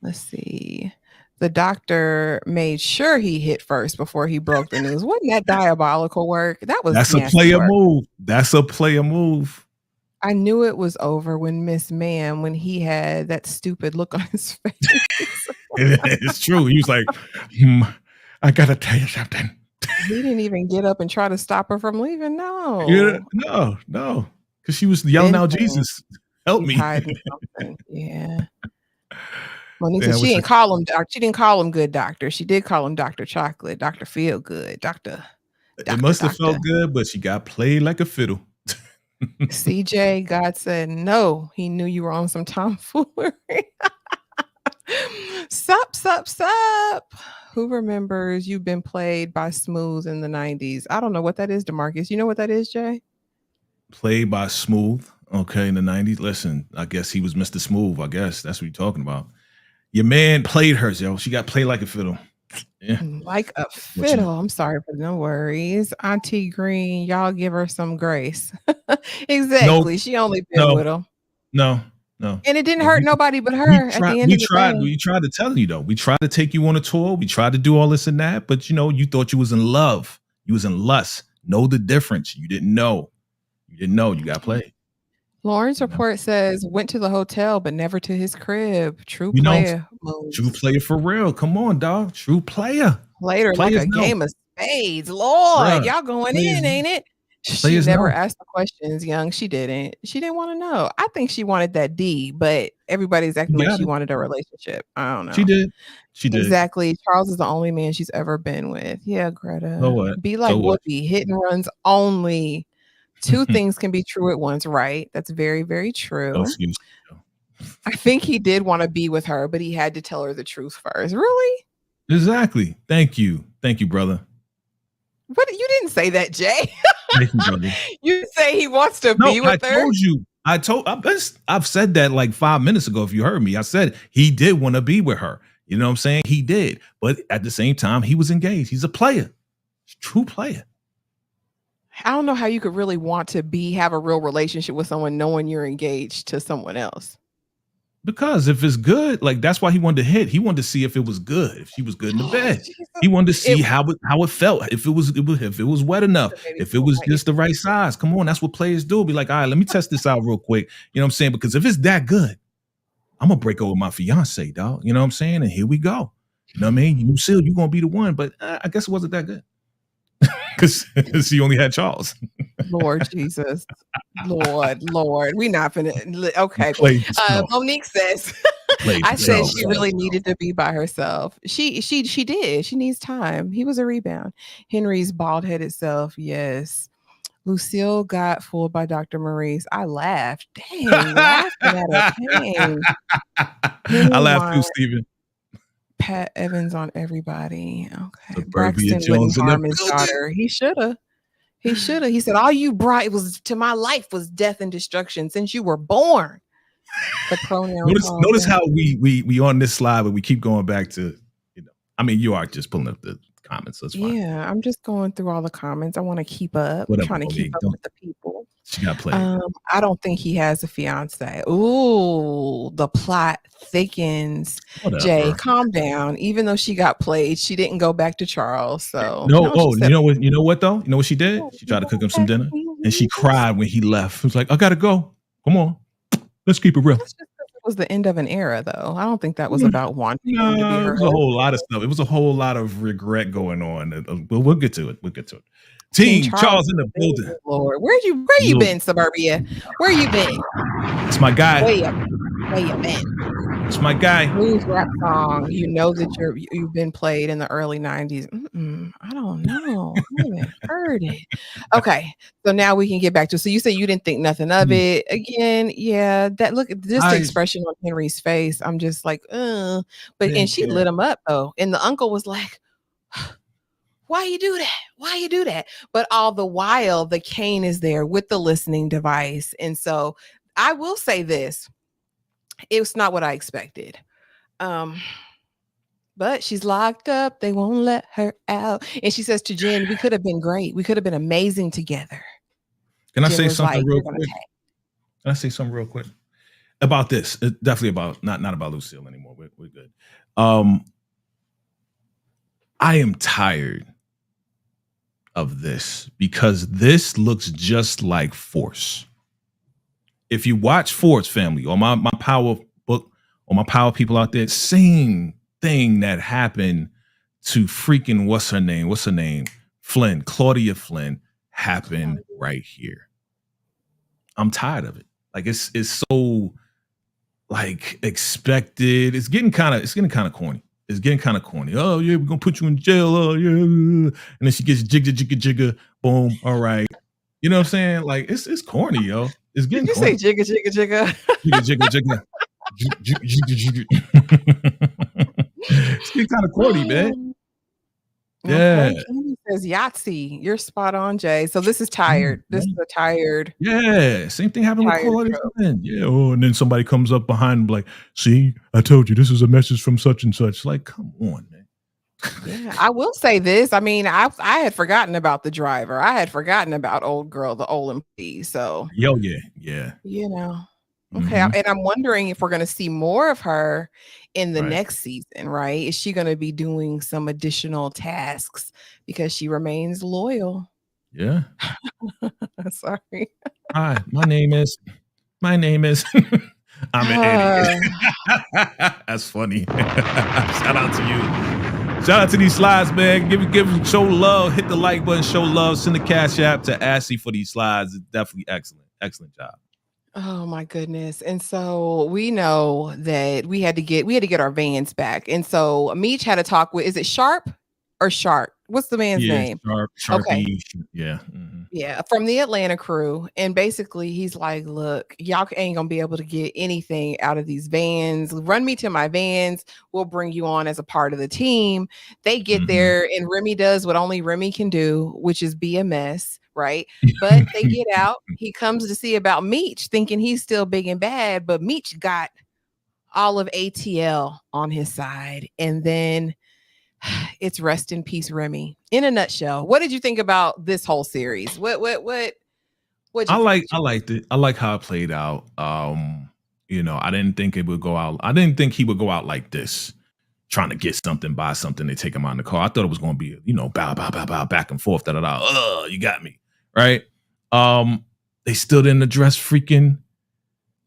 Let's see. The doctor made sure he hit first before he broke the news. Wasn't that diabolical work? That's a player move. That's a player move. I knew it was over when when he had that stupid look on his face. It's true. He was like, I gotta tell you something. He didn't even get up and try to stop her from leaving. No. Yeah, no. Because she was yelling out, Jesus, help me. Yeah. Monique, she didn't call him doctor. She didn't call him good doctor. She did call him Dr. Chocolate, Dr. Feel Good, Doctor. It must have felt good, but she got played like a fiddle. CJ, God said no. He knew you were on some tomfoolery. Sup. Who remembers you've been played by Smooth in the 90s? I don't know what that is, DeMarcus. You know what that is, Jay? Played by Smooth. Okay, in the 90s. Listen, I guess he was Mr. Smooth. I guess that's what you're talking about. Your man played her, yo. She got played like a fiddle. Yeah. Like a fiddle. I'm sorry, but no worries. Auntie Green, y'all give her some grace. Exactly. Nope. She only been with him. No. And it didn't hurt nobody but her at the end of the day. We tried to tell you, though. We tried to take you on a tour. We tried to do all this and that. But, you thought you was in love. You was in lust. Know the difference. You didn't know. You got played. Lauren's report says went to the hotel, but never to his crib. True player. True player for real. Come on, dog. True player. Later, like a game of spades. Lord, y'all going in, ain't it? She never asked the questions, young. She didn't. She didn't want to know. I think she wanted that D, but everybody's acting like she wanted a relationship. I don't know. She did. Exactly. Charles is the only man she's ever been with. Yeah, Greta. So what? Be like Whoopi. Hit and runs only. Two things can be true at once, right? That's very, very true. No excuse. I think he did want to be with her, but he had to tell her the truth first. Really? Exactly. Thank you, brother. What? You didn't say that, Jay. Thank you, brother. You say he wants to be with her? I told you. I've said that like 5 minutes ago. If you heard me, I said he did want to be with her. You know what I'm saying? He did. But at the same time, he was engaged. He's a player. True player. I don't know how you could really want to have a real relationship with someone knowing you're engaged to someone else. Because if it's good, like that's why he wanted to hit. He wanted to see if it was good, if she was good in the bed. He wanted to see how it felt, if it was wet enough, if it was just the right size. Come on, that's what players do. Be like, all right, let me test this out real quick. You know what I'm saying? Because if it's that good, I'm gonna break up with my fiance, dog. You know what I'm saying? And here we go. You know what I mean? Lucille, you're gonna be the one, but I guess it wasn't that good. Because she only had Charles. Lord Jesus. Lord. We not finna. Okay. Monique says, I said she really needed to be by herself. She did. She needs time. He was a rebound. Henry's bald-headed self. Yes. Lucille got fooled by Dr. Maurice. I laughed. Dang, laughing at her pain. I laughed too, Steven. Pat Evans on everybody. Okay. Braxton wouldn't harm his daughter. He should have. He said, all you brought to my life was death and destruction since you were born. The pronoun. Notice how we on this slide, but we keep going back to, I mean, you are just pulling up the comments. So it's fine. Yeah, I'm just going through all the comments. I want to keep up. I'm trying to keep up with the people. She got played. I don't think he has a fiance. Ooh, the plot thickens. Whatever. Jay, calm down. Even though she got played, she didn't go back to Charles. So you know what though? You know what she did? She tried to cook him some dinner, and she cried when he left. She was like, "I gotta go. Come on, let's keep it real." It was the end of an era, though. I don't think that was about wanting him to be her. It was a whole lot of stuff. It was a whole lot of regret going on. We'll get to it. Team Charles in the building. Lord, where you been, Suburbia? Where you been? It's my guy. Where you been? It's my guy. Blues rap song. You know that you've been played in the early 90s. I don't know. I haven't heard it. Okay, so now we can get back to. So you said you didn't think nothing of it. Again, yeah. The expression on Henry's face. I'm just like, and she lit him up though, and the uncle was like, why you do that? Why you do that? But all the while, the cane is there with the listening device. And so I will say this. It's not what I expected. But she's locked up. They won't let her out. And she says to Jen, we could have been great. We could have been amazing together. Can I say something real quick? Can I say something real quick? About this? Definitely about, not about Lucille anymore. We're good. I am tired of this because this looks just like Force. If you watch Force, family, or my power book, or my power people out there, same thing that happened to freaking what's her name? Flynn, Claudia Flynn, happened right here. I'm tired of it. Like it's so like expected. It's getting kind of corny. It's getting kind of corny. Oh yeah, we're gonna put you in jail. Oh yeah, and then she gets jigga. Boom. All right. You know what I'm saying? Like it's corny, yo. It's getting. Did you corny. say jigga? Jigga. It's getting kind of corny, man. Yeah. He says Yahtzee. You're spot on, Jay. So this is tired. This is a tired. Yeah. Same thing happened with Claudia. Yeah. Oh, and then somebody comes up behind him like, see, I told you this is a message from such and such. Like, come on, man. Yeah, I will say this. I mean, I had forgotten about the driver. I had forgotten about old girl, the old employee. So yeah. You know. Okay. And I'm wondering if we're going to see more of her in the next season, right? Is she going to be doing some additional tasks because she remains loyal? Yeah. Sorry. Hi, my name is I'm an idiot. That's funny. Shout out to you. Shout out to these slides, man. Give show love, hit the like button, show love, send the cash app to Ashley for these slides. It's definitely excellent job. Oh my goodness. And so we know that we had to get our vans back. And so Meech had a talk with, is it Sharp or Shark? What's the man's name? Sharpie. Okay. Yeah. Yeah, from the Atlanta crew. And basically he's like, look, y'all ain't gonna be able to get anything out of these vans. Run me to my vans. We'll bring you on as a part of the team. They get there and Remy does what only Remy can do, which is be a mess, right? But they get out. He comes to see about Meech, thinking he's still big and bad, but Meech got all of ATL on his side. And then it's rest in peace, Remy. In a nutshell, what did you think about this whole series? What I liked it. I like how it played out. You know, I didn't think it would go out. I didn't think he would go out like this, trying to get something, buy something, they take him out in the car. I thought it was going to be, you know, bow, back and forth, you got me, right? They still didn't address freaking,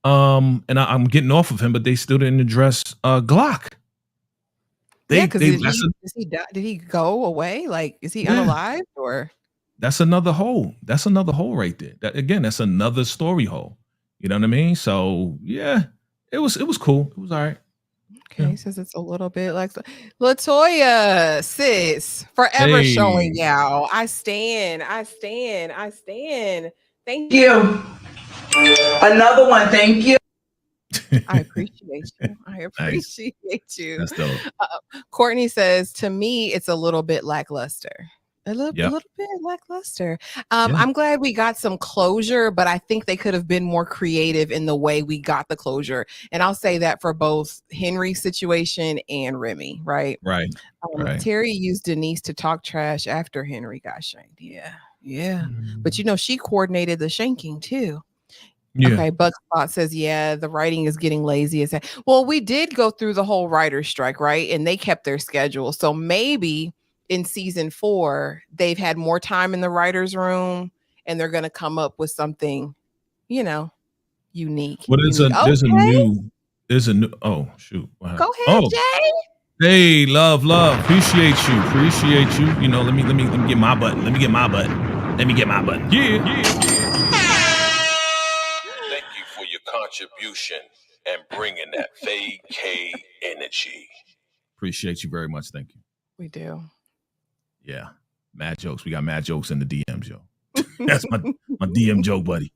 and I'm getting off of him, but they still didn't address Glock. Did he go away? Like, is he unalived or? That's another hole. That's another hole right there. That's another story hole. You know what I mean? So yeah, it was cool. It was all right. Okay, says it's a little bit like Latoya, sis, forever showing y'all. I stand. Thank you. Another one. Thank you. I appreciate you. Nice. You. That's dope. Courtney says, to me, it's a little bit lackluster. A little bit lackluster. I'm glad we got some closure, but I think they could have been more creative in the way we got the closure. And I'll say that for both Henry's situation and Remy, right? Right. Terry used Denise to talk trash after Henry got shanked. Yeah. But you know, she coordinated the shanking too. Yeah. Okay, Buckspot says, yeah, the writing is getting lazy. Well, we did go through the whole writer's strike, right? And they kept their schedule. So maybe in season 4, they've had more time in the writer's room and they're going to come up with something, you know, unique. Well, there's a new, oh, shoot. Wow. Go ahead, Jay. Hey, love. Appreciate you. You know, let me get my button. Yeah. Thank you for your contribution and bringing that VACAY energy. Appreciate you very much. Thank you. We do. Yeah. Mad jokes. We got mad jokes in the DMs, yo. That's my DM joke buddy.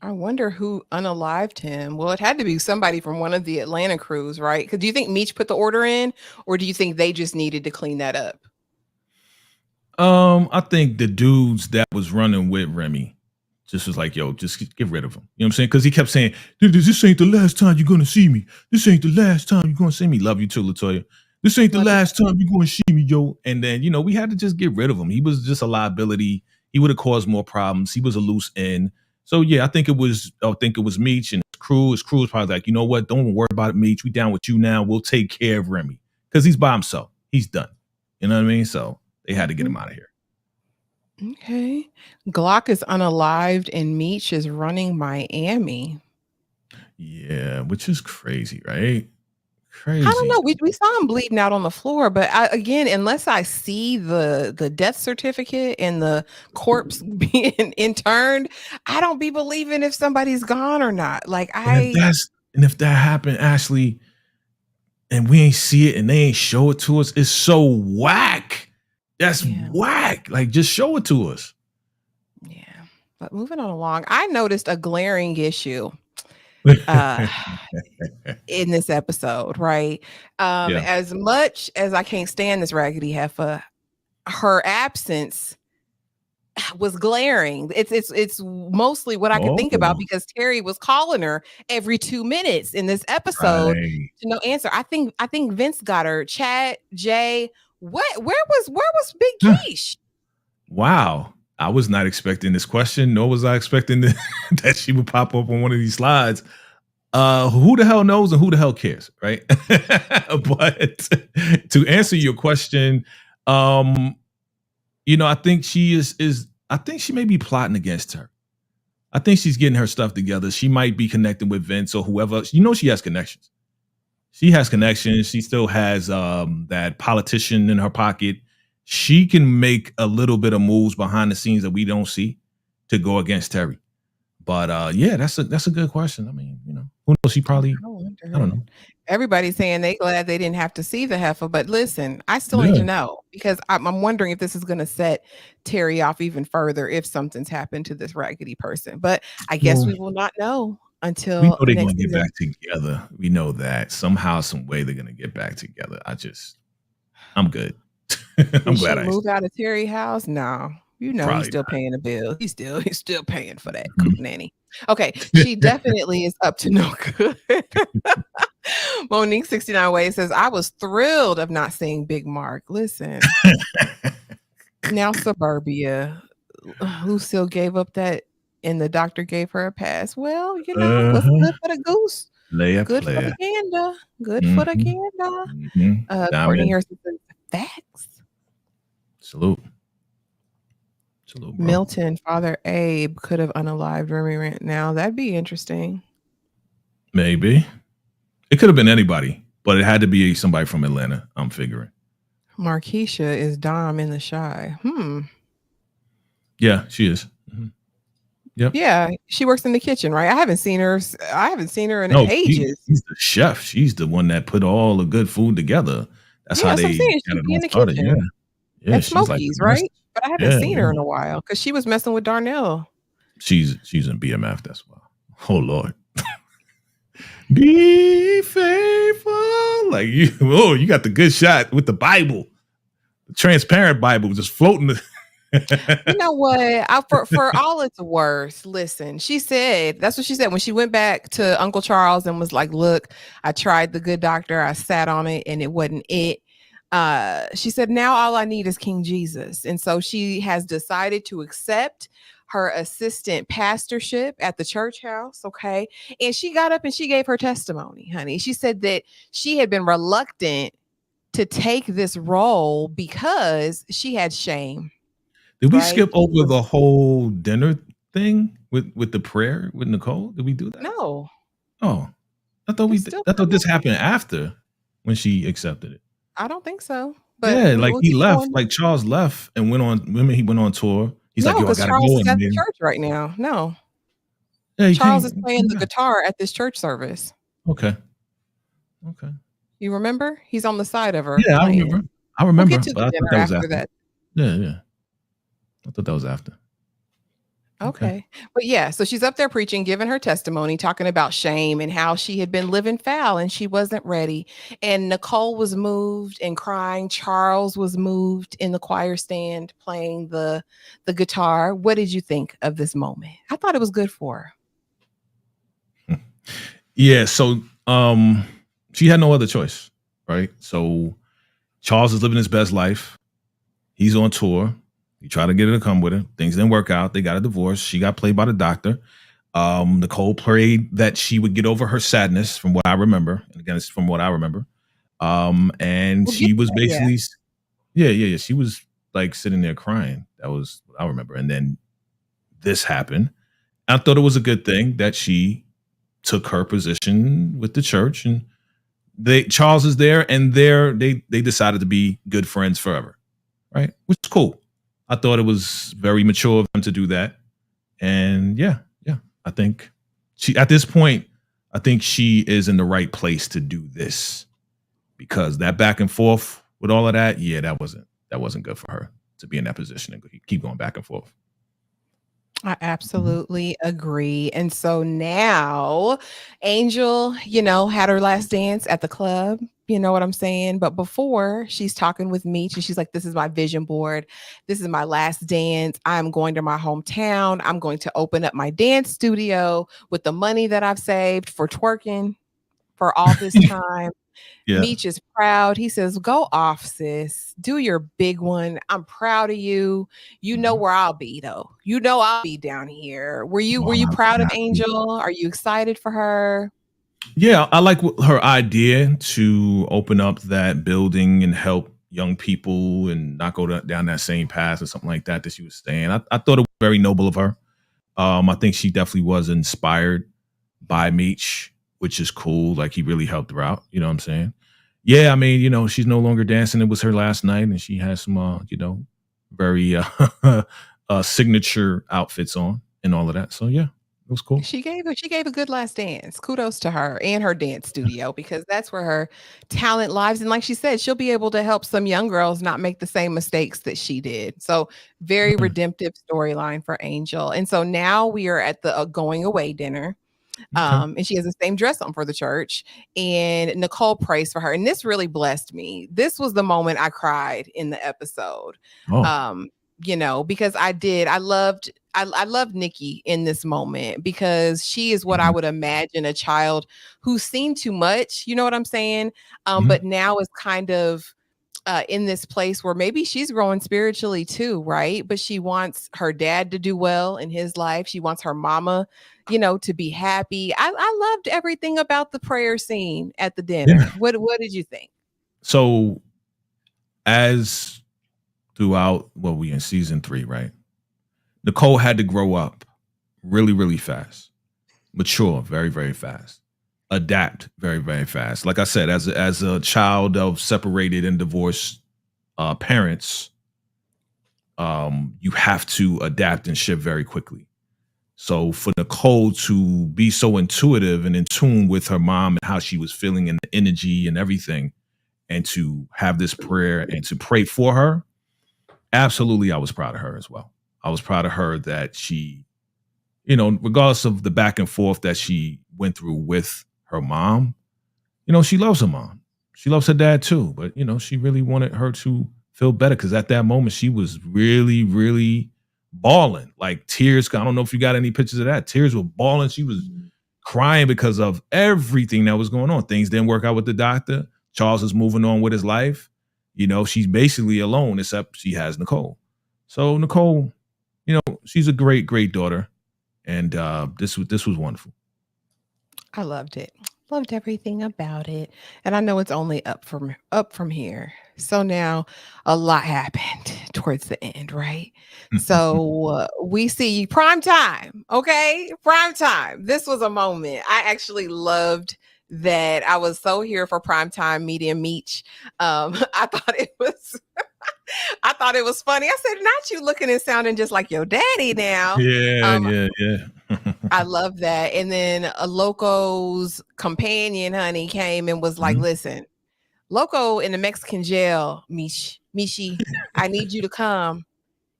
I wonder who unalived him. Well, it had to be somebody from one of the Atlanta crews, right? Because do you think Meech put the order in, or do you think they just needed to clean that up? I think the dudes that was running with Remy just was like, yo, just get rid of him. You know what I'm saying? Because he kept saying, this ain't the last time you're going to see me. This ain't the last time you're going to see me. Love you too, Latoya. This ain't the last time you're going to see me, yo. And then, you know, we had to just get rid of him. He was just a liability. He would have caused more problems. He was a loose end. So, yeah, I think it was Meech and his crew. His crew was probably like, you know what? Don't worry about it, Meech. We down with you now. We'll take care of Remy. Because he's by himself. He's done. You know what I mean? So they had to get him out of here. Okay. Glock is unalived and Meech is running Miami. Yeah, which is crazy, right? Crazy. I don't know. We saw him bleeding out on the floor, but again, unless I see the death certificate and the corpse being interned, I don't be believing if somebody's gone or not. Like if that happened, Ashley, and we ain't see it and they ain't show it to us, it's so whack. That's whack. Like, just show it to us. Yeah. But moving on along, I noticed a glaring issue in this episode, right? As much as I can't stand this raggedy heifer, her absence was glaring. It's mostly what I could think about, because Terry was calling her every 2 minutes in this episode to no answer. I think Vince got her. Chad, Jay, where was Big Keish? Wow. I was not expecting this question, nor was I expecting that she would pop up on one of these slides. Who the hell knows and who the hell cares, right? But to answer your question, you know, I think she I think she may be plotting against her. I think she's getting her stuff together. She might be connecting with Vince or whoever. You know, she has connections. She has connections. She still has that politician in her pocket. She can make a little bit of moves behind the scenes that we don't see to go against Terry. But yeah, that's a good question. I mean, you know, who knows? She probably, I don't know. Everybody's saying they glad they didn't have to see the heifer, but listen, I still need to know, because I'm wondering if this is going to set Terry off even further if something's happened to this raggedy person. But I guess we will not know until we know they're going to get back together. We know that somehow, some way they're going to get back together. I'm good. I'm glad I move out of Terry's house. No, you know, he's still paying the bill. He's still paying for that nanny. Okay, she definitely is up to no good. Monique 69 Ways says, I was thrilled of not seeing Big Mark. Listen, now Suburbia. Lucille gave up that and the doctor gave her a pass. Well, you know, what's good for the goose? Good for the gander. Good for the gander. Courtney Harrison says, facts. Salute. Salute, bro. Milton, Father Abe could have unalived Remy Rant now. That'd be interesting. Maybe. It could have been anybody, but it had to be somebody from Atlanta, I'm figuring. Markeisha is Dom in The Shy. Yeah, she is. Yep. Yeah, she works in the kitchen, right? I haven't seen her in ages. She's the chef. She's the one that put all the good food together. That's how they she'd be in the kitchen. Yeah, At Smokey's, like right? But I haven't seen her in a while because she was messing with Darnell. She's in BMF. That's why. Oh Lord. Be faithful. Like you got the good shot with the Bible. The transparent Bible just floating. You know what? For all it's worth, listen, she said, that's what she said when she went back to Uncle Charles and was like, look, I tried the good doctor. I sat on it and it wasn't it. She said, now all I need is King Jesus. And so she has decided to accept her assistant pastorship at the church house. Okay. And she got up and she gave her testimony, honey. She said that she had been reluctant to take this role because she had shame. Did we skip over the whole dinner thing with the prayer with Nicole? Did we do that? No. Oh, I thought this happened after when she accepted it. I don't think so. But yeah, like he left, like Charles left and went on. Remember, he went on tour. He's like, yo, I gotta Charles go. Is at the church right now. No. Yeah, Charles is playing the guitar at this church service. Okay. You remember? He's on the side of her. Yeah, playing. I remember. We'll get to the dinner after that. Yeah. I thought that was after. Okay. But yeah, so she's up there preaching, giving her testimony, talking about shame and how she had been living foul and she wasn't ready. And Nicole was moved and crying. Charles was moved in the choir stand playing the guitar. What did you think of this moment? I thought it was good for her. Yeah, so she had no other choice, right? So Charles is living his best life. He's on tour. He tried to get her to come with him. Things didn't work out. They got a divorce. She got played by the doctor. Nicole prayed that she would get over her sadness, from what I remember. And again, it's from what I remember. And she was basically, yeah. She was like sitting there crying. That was what I remember. And then this happened. I thought it was a good thing that she took her position with the church, and Charles is there, and they decided to be good friends forever, right? Which is cool. I thought it was very mature of them to do that. And yeah. I think at this point, I think she is in the right place to do this, because that back and forth with all of that, that wasn't good for her to be in that position and keep going back and forth. I absolutely agree. And so now Angel, had her last dance at the club. You know what I'm saying? But before, she's talking with Meech and she's like, this is my vision board. This is my last dance. I'm going to my hometown. I'm going to open up my dance studio with the money that I've saved for twerking for all this time. Yeah. Meech is proud. He says, go off, sis. Do your big one. I'm proud of you. You know where I'll be, though. You know I'll be down here. Were you proud of Angel? Are you excited for her? Yeah, I like her idea to open up that building and help young people and not go down that same path or something like that she was saying. I thought it was very noble of her. I think she definitely was inspired by Meech, which is cool. Like, he really helped her out. You know what I'm saying? Yeah, I mean, she's no longer dancing. It was her last night, and she has some, very signature outfits on and all of that. So yeah. It was cool. She gave a good last dance. Kudos to her and her dance studio, because that's where her talent lives. And like she said, she'll be able to help some young girls not make the same mistakes that she did. So very redemptive storyline for Angel. And so now we are at the going away dinner. And she has the same dress on for the church, and Nicole prays for her. And this really blessed me. This was the moment I cried in the episode. Because I I love Nikki in this moment because she is what I would imagine a child who's seen too much. You know what I'm saying? But now is kind of in this place where maybe she's growing spiritually too, right? But she wants her dad to do well in his life. She wants her mama, to be happy. I loved everything about the prayer scene at the dinner. Yeah. What did you think? So as throughout, we in season 3, right? Nicole had to grow up really, really fast, mature very, very fast, adapt very, very fast. Like I said, as a child of separated and divorced parents, you have to adapt and shift very quickly. So for Nicole to be so intuitive and in tune with her mom and how she was feeling and the energy and everything, and to have this prayer and to pray for her, absolutely, I was proud of her as well. I was proud of her that she, regardless of the back and forth that she went through with her mom, she loves her mom. She loves her dad too, but she really wanted her to feel better because at that moment she was really, really bawling, like tears. I don't know if you got any pictures of that. Tears were bawling. She was crying because of everything that was going on. Things didn't work out with the doctor. Charles is moving on with his life. She's basically alone except she has Nicole. So Nicole, she's a great, great daughter. And this was wonderful. I loved it. Loved everything about it. And I know it's only up from here. So now a lot happened towards the end, right? So we see prime time. Okay. Prime time. This was a moment. I actually loved that. I was so here for prime time meeting Meech. I thought it was funny. I said, not you looking and sounding just like your daddy now. Yeah. I love that. And then a Loco's companion, honey, came and was like, listen, Loco in the Mexican jail, Mishi, I need you to come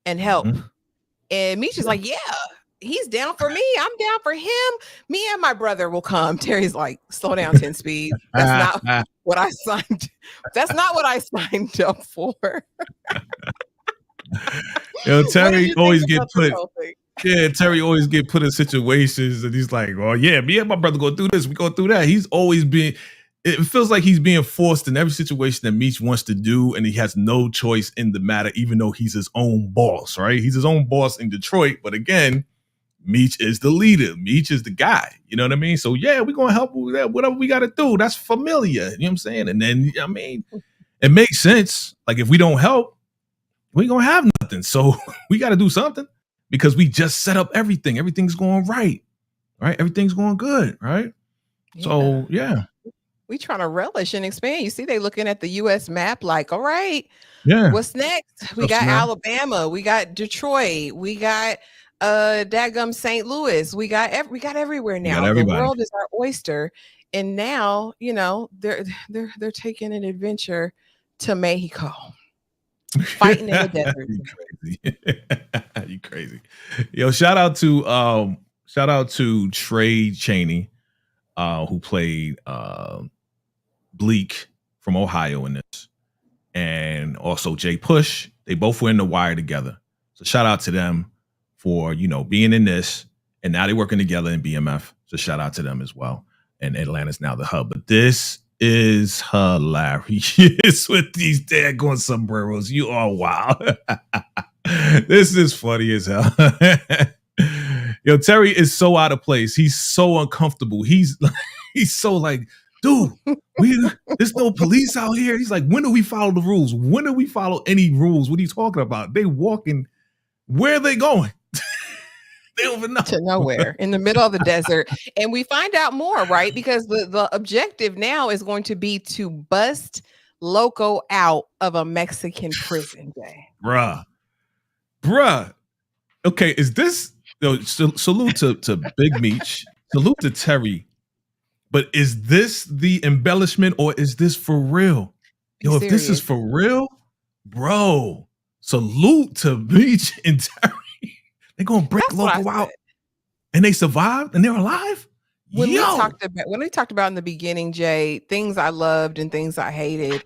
and help. And Mish is like, yeah, he's down for me. I'm down for him. Me and my brother will come. Terry's like, slow down, 10 speed. That's not what I signed. That's not what I signed up for. Terry always get put. Yeah, Terry always get put in situations and he's like, oh yeah, me and my brother go through this, we go through that. He's always it feels like he's being forced in every situation that Meech wants to do, and he has no choice in the matter, even though he's his own boss, right? He's his own boss in Detroit, but again, Meech is the leader. Meech is the guy, you know what I mean? So yeah, we're going to help with that, whatever we got to do. That's familiar, you know what I'm saying? And then, it makes sense. Like if we don't help, we ain't going to have nothing. So we got to do something. Because we just set up everything. Everything's going right? Everything's going good, right? Yeah. So, yeah. We trying to relish and expand. You see, they looking at the U.S. map like, all right, yeah. What's next? We got Alabama. We got Detroit. We got dadgum St. Louis. We got everywhere now. The world is our oyster. And now, they're taking an adventure to Mexico. Fighting in the desert. You crazy. Yo, shout out to Trey Chaney, who played Bleak from Ohio in this. And also Jay Push. They both were in The Wire together. So shout out to them for, being in this. And now they're working together in BMF. So shout out to them as well. And Atlanta's now the hub. But this is hilarious with these daggone sombreros. You are wild. This is funny as hell. Yo, Terry is so out of place. He's so uncomfortable. He's so like, dude, there's no police out here. He's like, when do we follow the rules? When do we follow any rules? What are you talking about? They walking. Where are they going? They don't even know. To nowhere in the middle of the desert. And we find out more, right? Because the objective now is going to be to bust Loco out of a Mexican prison day. Bruh. Okay, is this salute to Big Meech, salute to Terry, but is this the embellishment or is this for real? Yo, if this is for real, bro, salute to Meech and Terry. They're gonna break Loco out, and they survived, and they're alive. When we talked about in the beginning, Jay, things I loved and things I hated.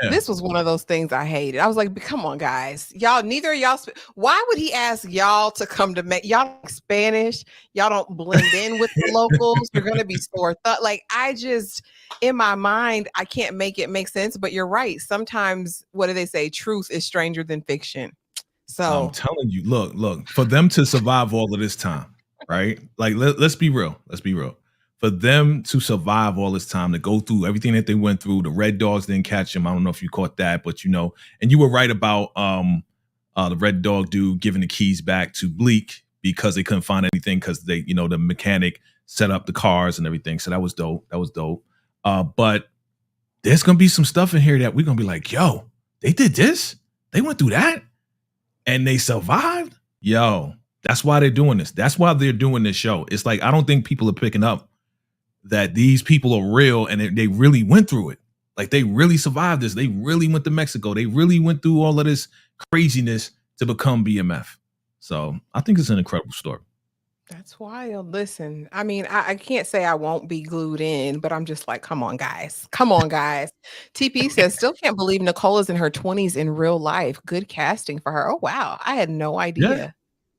This was one of those things I hated. I was like, come on, guys. Y'all, neither of y'all. Why would he ask y'all to come to make y'all Spanish? Y'all don't blend in with the locals. You're going to be sore. Like, I just, in my mind, I can't make it make sense. But you're right. Sometimes, what do they say? Truth is stranger than fiction. So I'm telling you, look, for them to survive all of this time, right? Like, let's be real. Let's be real. For them to survive all this time, to go through everything that they went through, the Red Dogs didn't catch them. I don't know if you caught that, but you know, and you were right about the Red Dog dude giving the keys back to Bleak because they couldn't find anything because they, you know, the mechanic set up the cars and everything. So that was dope. That was dope. But there's gonna be some stuff in here that we're gonna be like, yo, they did this, they went through that, and they survived. Yo, that's why they're doing this. That's why they're doing this show. It's like I don't think people are picking up that these people are real and they really went through it. Like they really survived this. They really went to Mexico. They really went through all of this craziness to become BMF. So I think it's an incredible story. that's wild. Listen, I mean, I can't say I won't be glued in, but I'm just like, come on, guys. Come on, guys. TP says, still can't believe Nicole is in her 20s in real life. Good casting for her. Oh, wow. I had no idea. Yeah.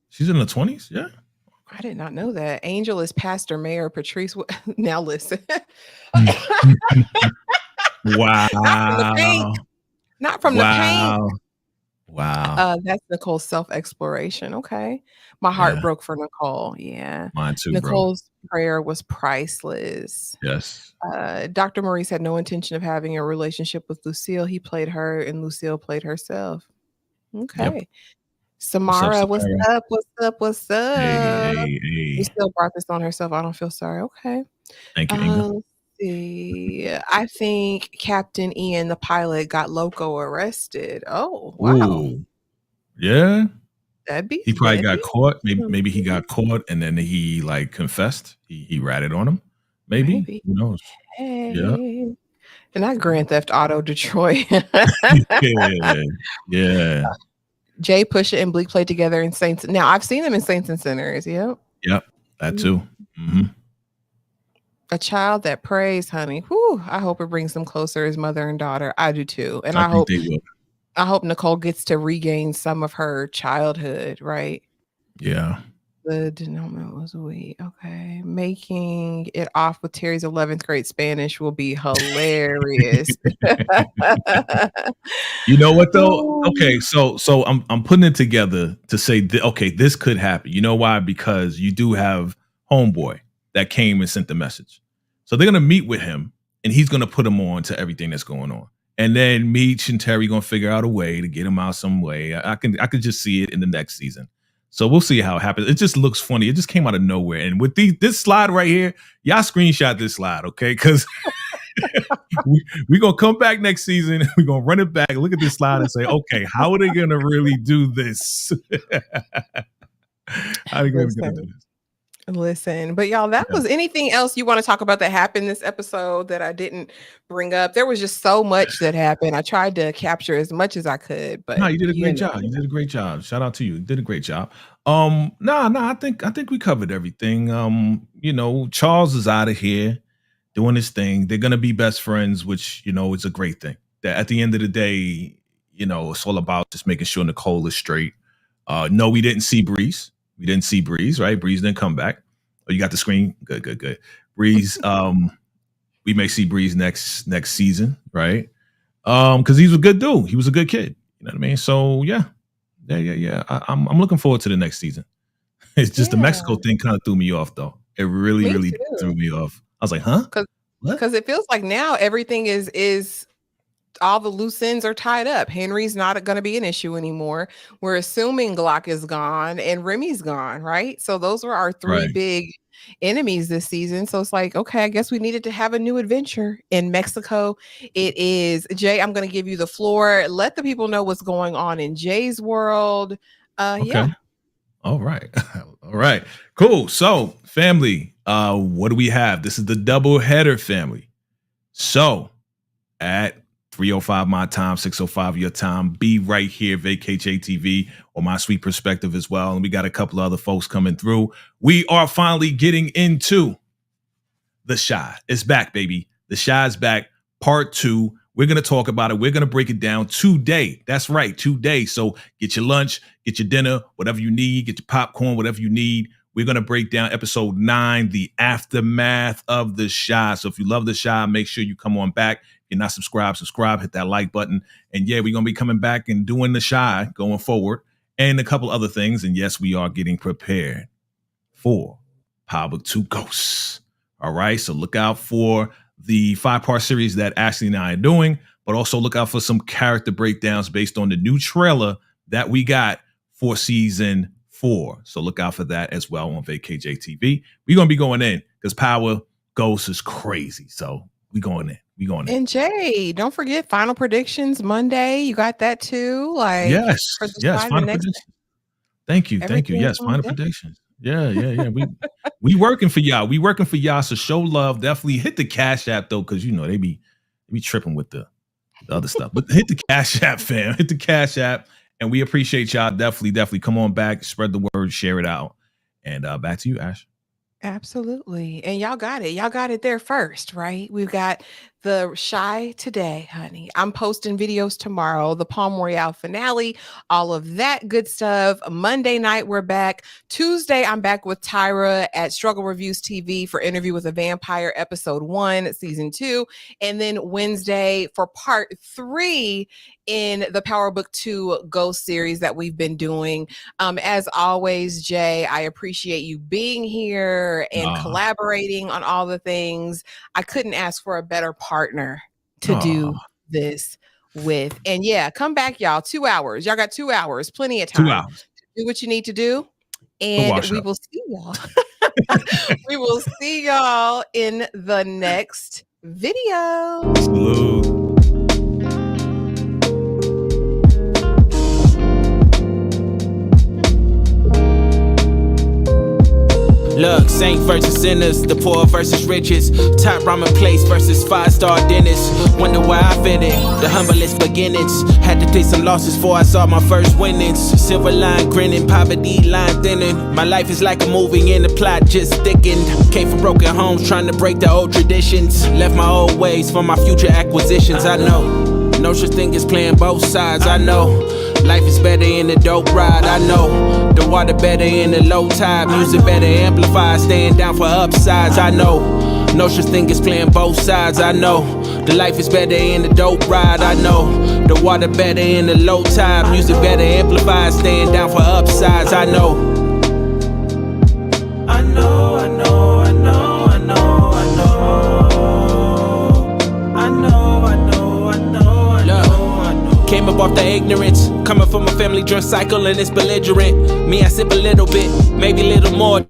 She's in the 20s. Yeah. I did not know that. Angel is Pastor Mayor Patrice. Now listen. Wow. Not from the paint. Wow. That's Nicole's self-exploration. Okay. My heart broke for Nicole. Yeah. Mine too, Nicole's prayer was priceless. Yes. Dr. Maurice had no intention of having a relationship with Lucille. He played her and Lucille played herself. Okay. Yep. Samara, what's up? What's up? What's up? Hey. Lucille brought this on herself. I don't feel sorry. Okay. Thank you, Inga. Let's see. I think Captain Ian, the pilot, got loco arrested. Oh, wow. Ooh. Yeah. He probably got caught. Maybe he got caught and then he like confessed. He ratted on him. Maybe. Who knows? Hey. Yeah. And not Grand Theft Auto Detroit. Yeah. Jay, Pusha, and Bleak played together in Saints. Now I've seen them in Saints and Sinners. Yep. That too. Mm-hmm. A child that prays, honey. Whew, I hope it brings them closer as mother and daughter. I do too, and I hope they will. I hope Nicole gets to regain some of her childhood. Right. Yeah. The denouement was weak. Okay. Making it off with Terry's 11th grade Spanish will be hilarious. You know what though? Okay, so I'm putting it together to say okay, this could happen. You know why? Because you do have Homeboy that came and sent the message. So they're gonna meet with him and he's gonna put him on to everything that's going on. And then Meech and Terry gonna figure out a way to get him out some way. I could just see it in the next season. So we'll see how it happens. It just looks funny. It just came out of nowhere. And with this slide right here, y'all screenshot this slide, okay? Because we're going to come back next season. We're going to run it back, look at this slide and say, okay, how are they going to really do this? How are they going to do this? Listen, but y'all, that was anything else you want to talk about that happened this episode that I didn't bring up? There was just so much that happened. I tried to capture as much as I could, but no, you did a great job. You did a great job. Shout out to you. You did a great job. I think we covered everything. You know, Charles is out of here doing his thing. They're gonna be best friends, which you know is a great thing. That at the end of the day, you know, it's all about just making sure Nicole is straight. No, we didn't see Breeze. We didn't see Breeze, right? Breeze didn't come back. Oh, you got the screen? Good. Breeze, we may see Breeze next season, right? Because he's a good dude. He was a good kid. You know what I mean? So yeah. I'm llooking forward to the next season. It's just the Mexico thing kind of threw me off, though. It really threw me off. I was like, huh? Because it feels like now everything is all the loose ends are tied up. Henry's not going to be an issue anymore. We're assuming Glock is gone and Remy's gone, right? So those were our three big enemies this season. So it's like, okay, I guess we needed to have a new adventure in Mexico. It is. Jay, I'm going to give you the floor. Let the people know what's going on in Jay's world. Okay. Yeah. All right. All right. Cool. So, family, what do we have? This is the double header, family. So, at 3:05 my time, 6:05 your time, be right here, VACAY-JayTV, or My Sweet Perspective as well. And we got a couple of other folks coming through. We are finally getting into The Chi. It's back, baby. The Chi is back. Part 2. We're going to talk about it. We're going to break it down today. That's right, today. So get your lunch, get your dinner, whatever you need, get your popcorn, whatever you need. We're going to break down episode 9, the aftermath of The Chi. So if you love The Chi, make sure you come on back. If you're not subscribed, hit that like button. And yeah, we're going to be coming back and doing The Chi going forward and a couple other things. And yes, we are getting prepared for Power Book 2 Ghosts. All right, so look out for the 5-part series that Ashley and I are doing, but also look out for some character breakdowns based on the new trailer that we got for season 4. So look out for that as well on VACAY-JayTV. We're going to be going in because Power Ghosts is crazy. So we going in. And Jay, don't forget final predictions Monday. You got that too? Yes, final predictions. Thank you. Yes, final Monday. predictions. Yeah. We working for y'all. So show love. Definitely hit the Cash App though, because you know they be tripping with the other stuff. But hit the Cash App, fam. Hit the Cash App, and we appreciate y'all. Definitely come on back, spread the word, share it out, and back to you, Ash. Absolutely. And y'all got it. Y'all got it there first, right? We've got the Chi today, honey. I'm posting videos tomorrow, the Palm Royale finale, all of that good stuff. Monday night, we're back. Tuesday, I'm back with Tyra at Struggle Reviews TV for Interview with a Vampire, episode 1, season 2. And then Wednesday for part 3 in the Power Book 2 Ghost series that we've been doing. As always, Jay, I appreciate you being here and collaborating on all the things. I couldn't ask for a better partner to do this with. And yeah, come back, y'all. 2 hours. Y'all got 2 hours, plenty of time 2 hours. to do what you need to do. And we will see y'all. We will see y'all in the next video. Salute. Look, saint versus sinners, the poor versus riches, top ramen place versus 5-star dentist. Wonder where I fit in, the humblest beginnings. Had to take some losses before I saw my first winnings. Silver line grinning, poverty line thinning. My life is like a movie and the plot just thickened. Came from broken homes trying to break the old traditions. Left my old ways for my future acquisitions. I know, no such thing as playing both sides. I know, life is better in the dope ride. I know, the water better in the low tide. Music better amplified, staying down for upsides. I know, no such thing as playing both sides. I know, the life is better in the dope ride. I know, the water better in the low tide. Music better amplified, staying down for upsides. I know. Came up off the ignorance, coming from a family drunk cycle and it's belligerent. Me, I sip a little bit, maybe a little more.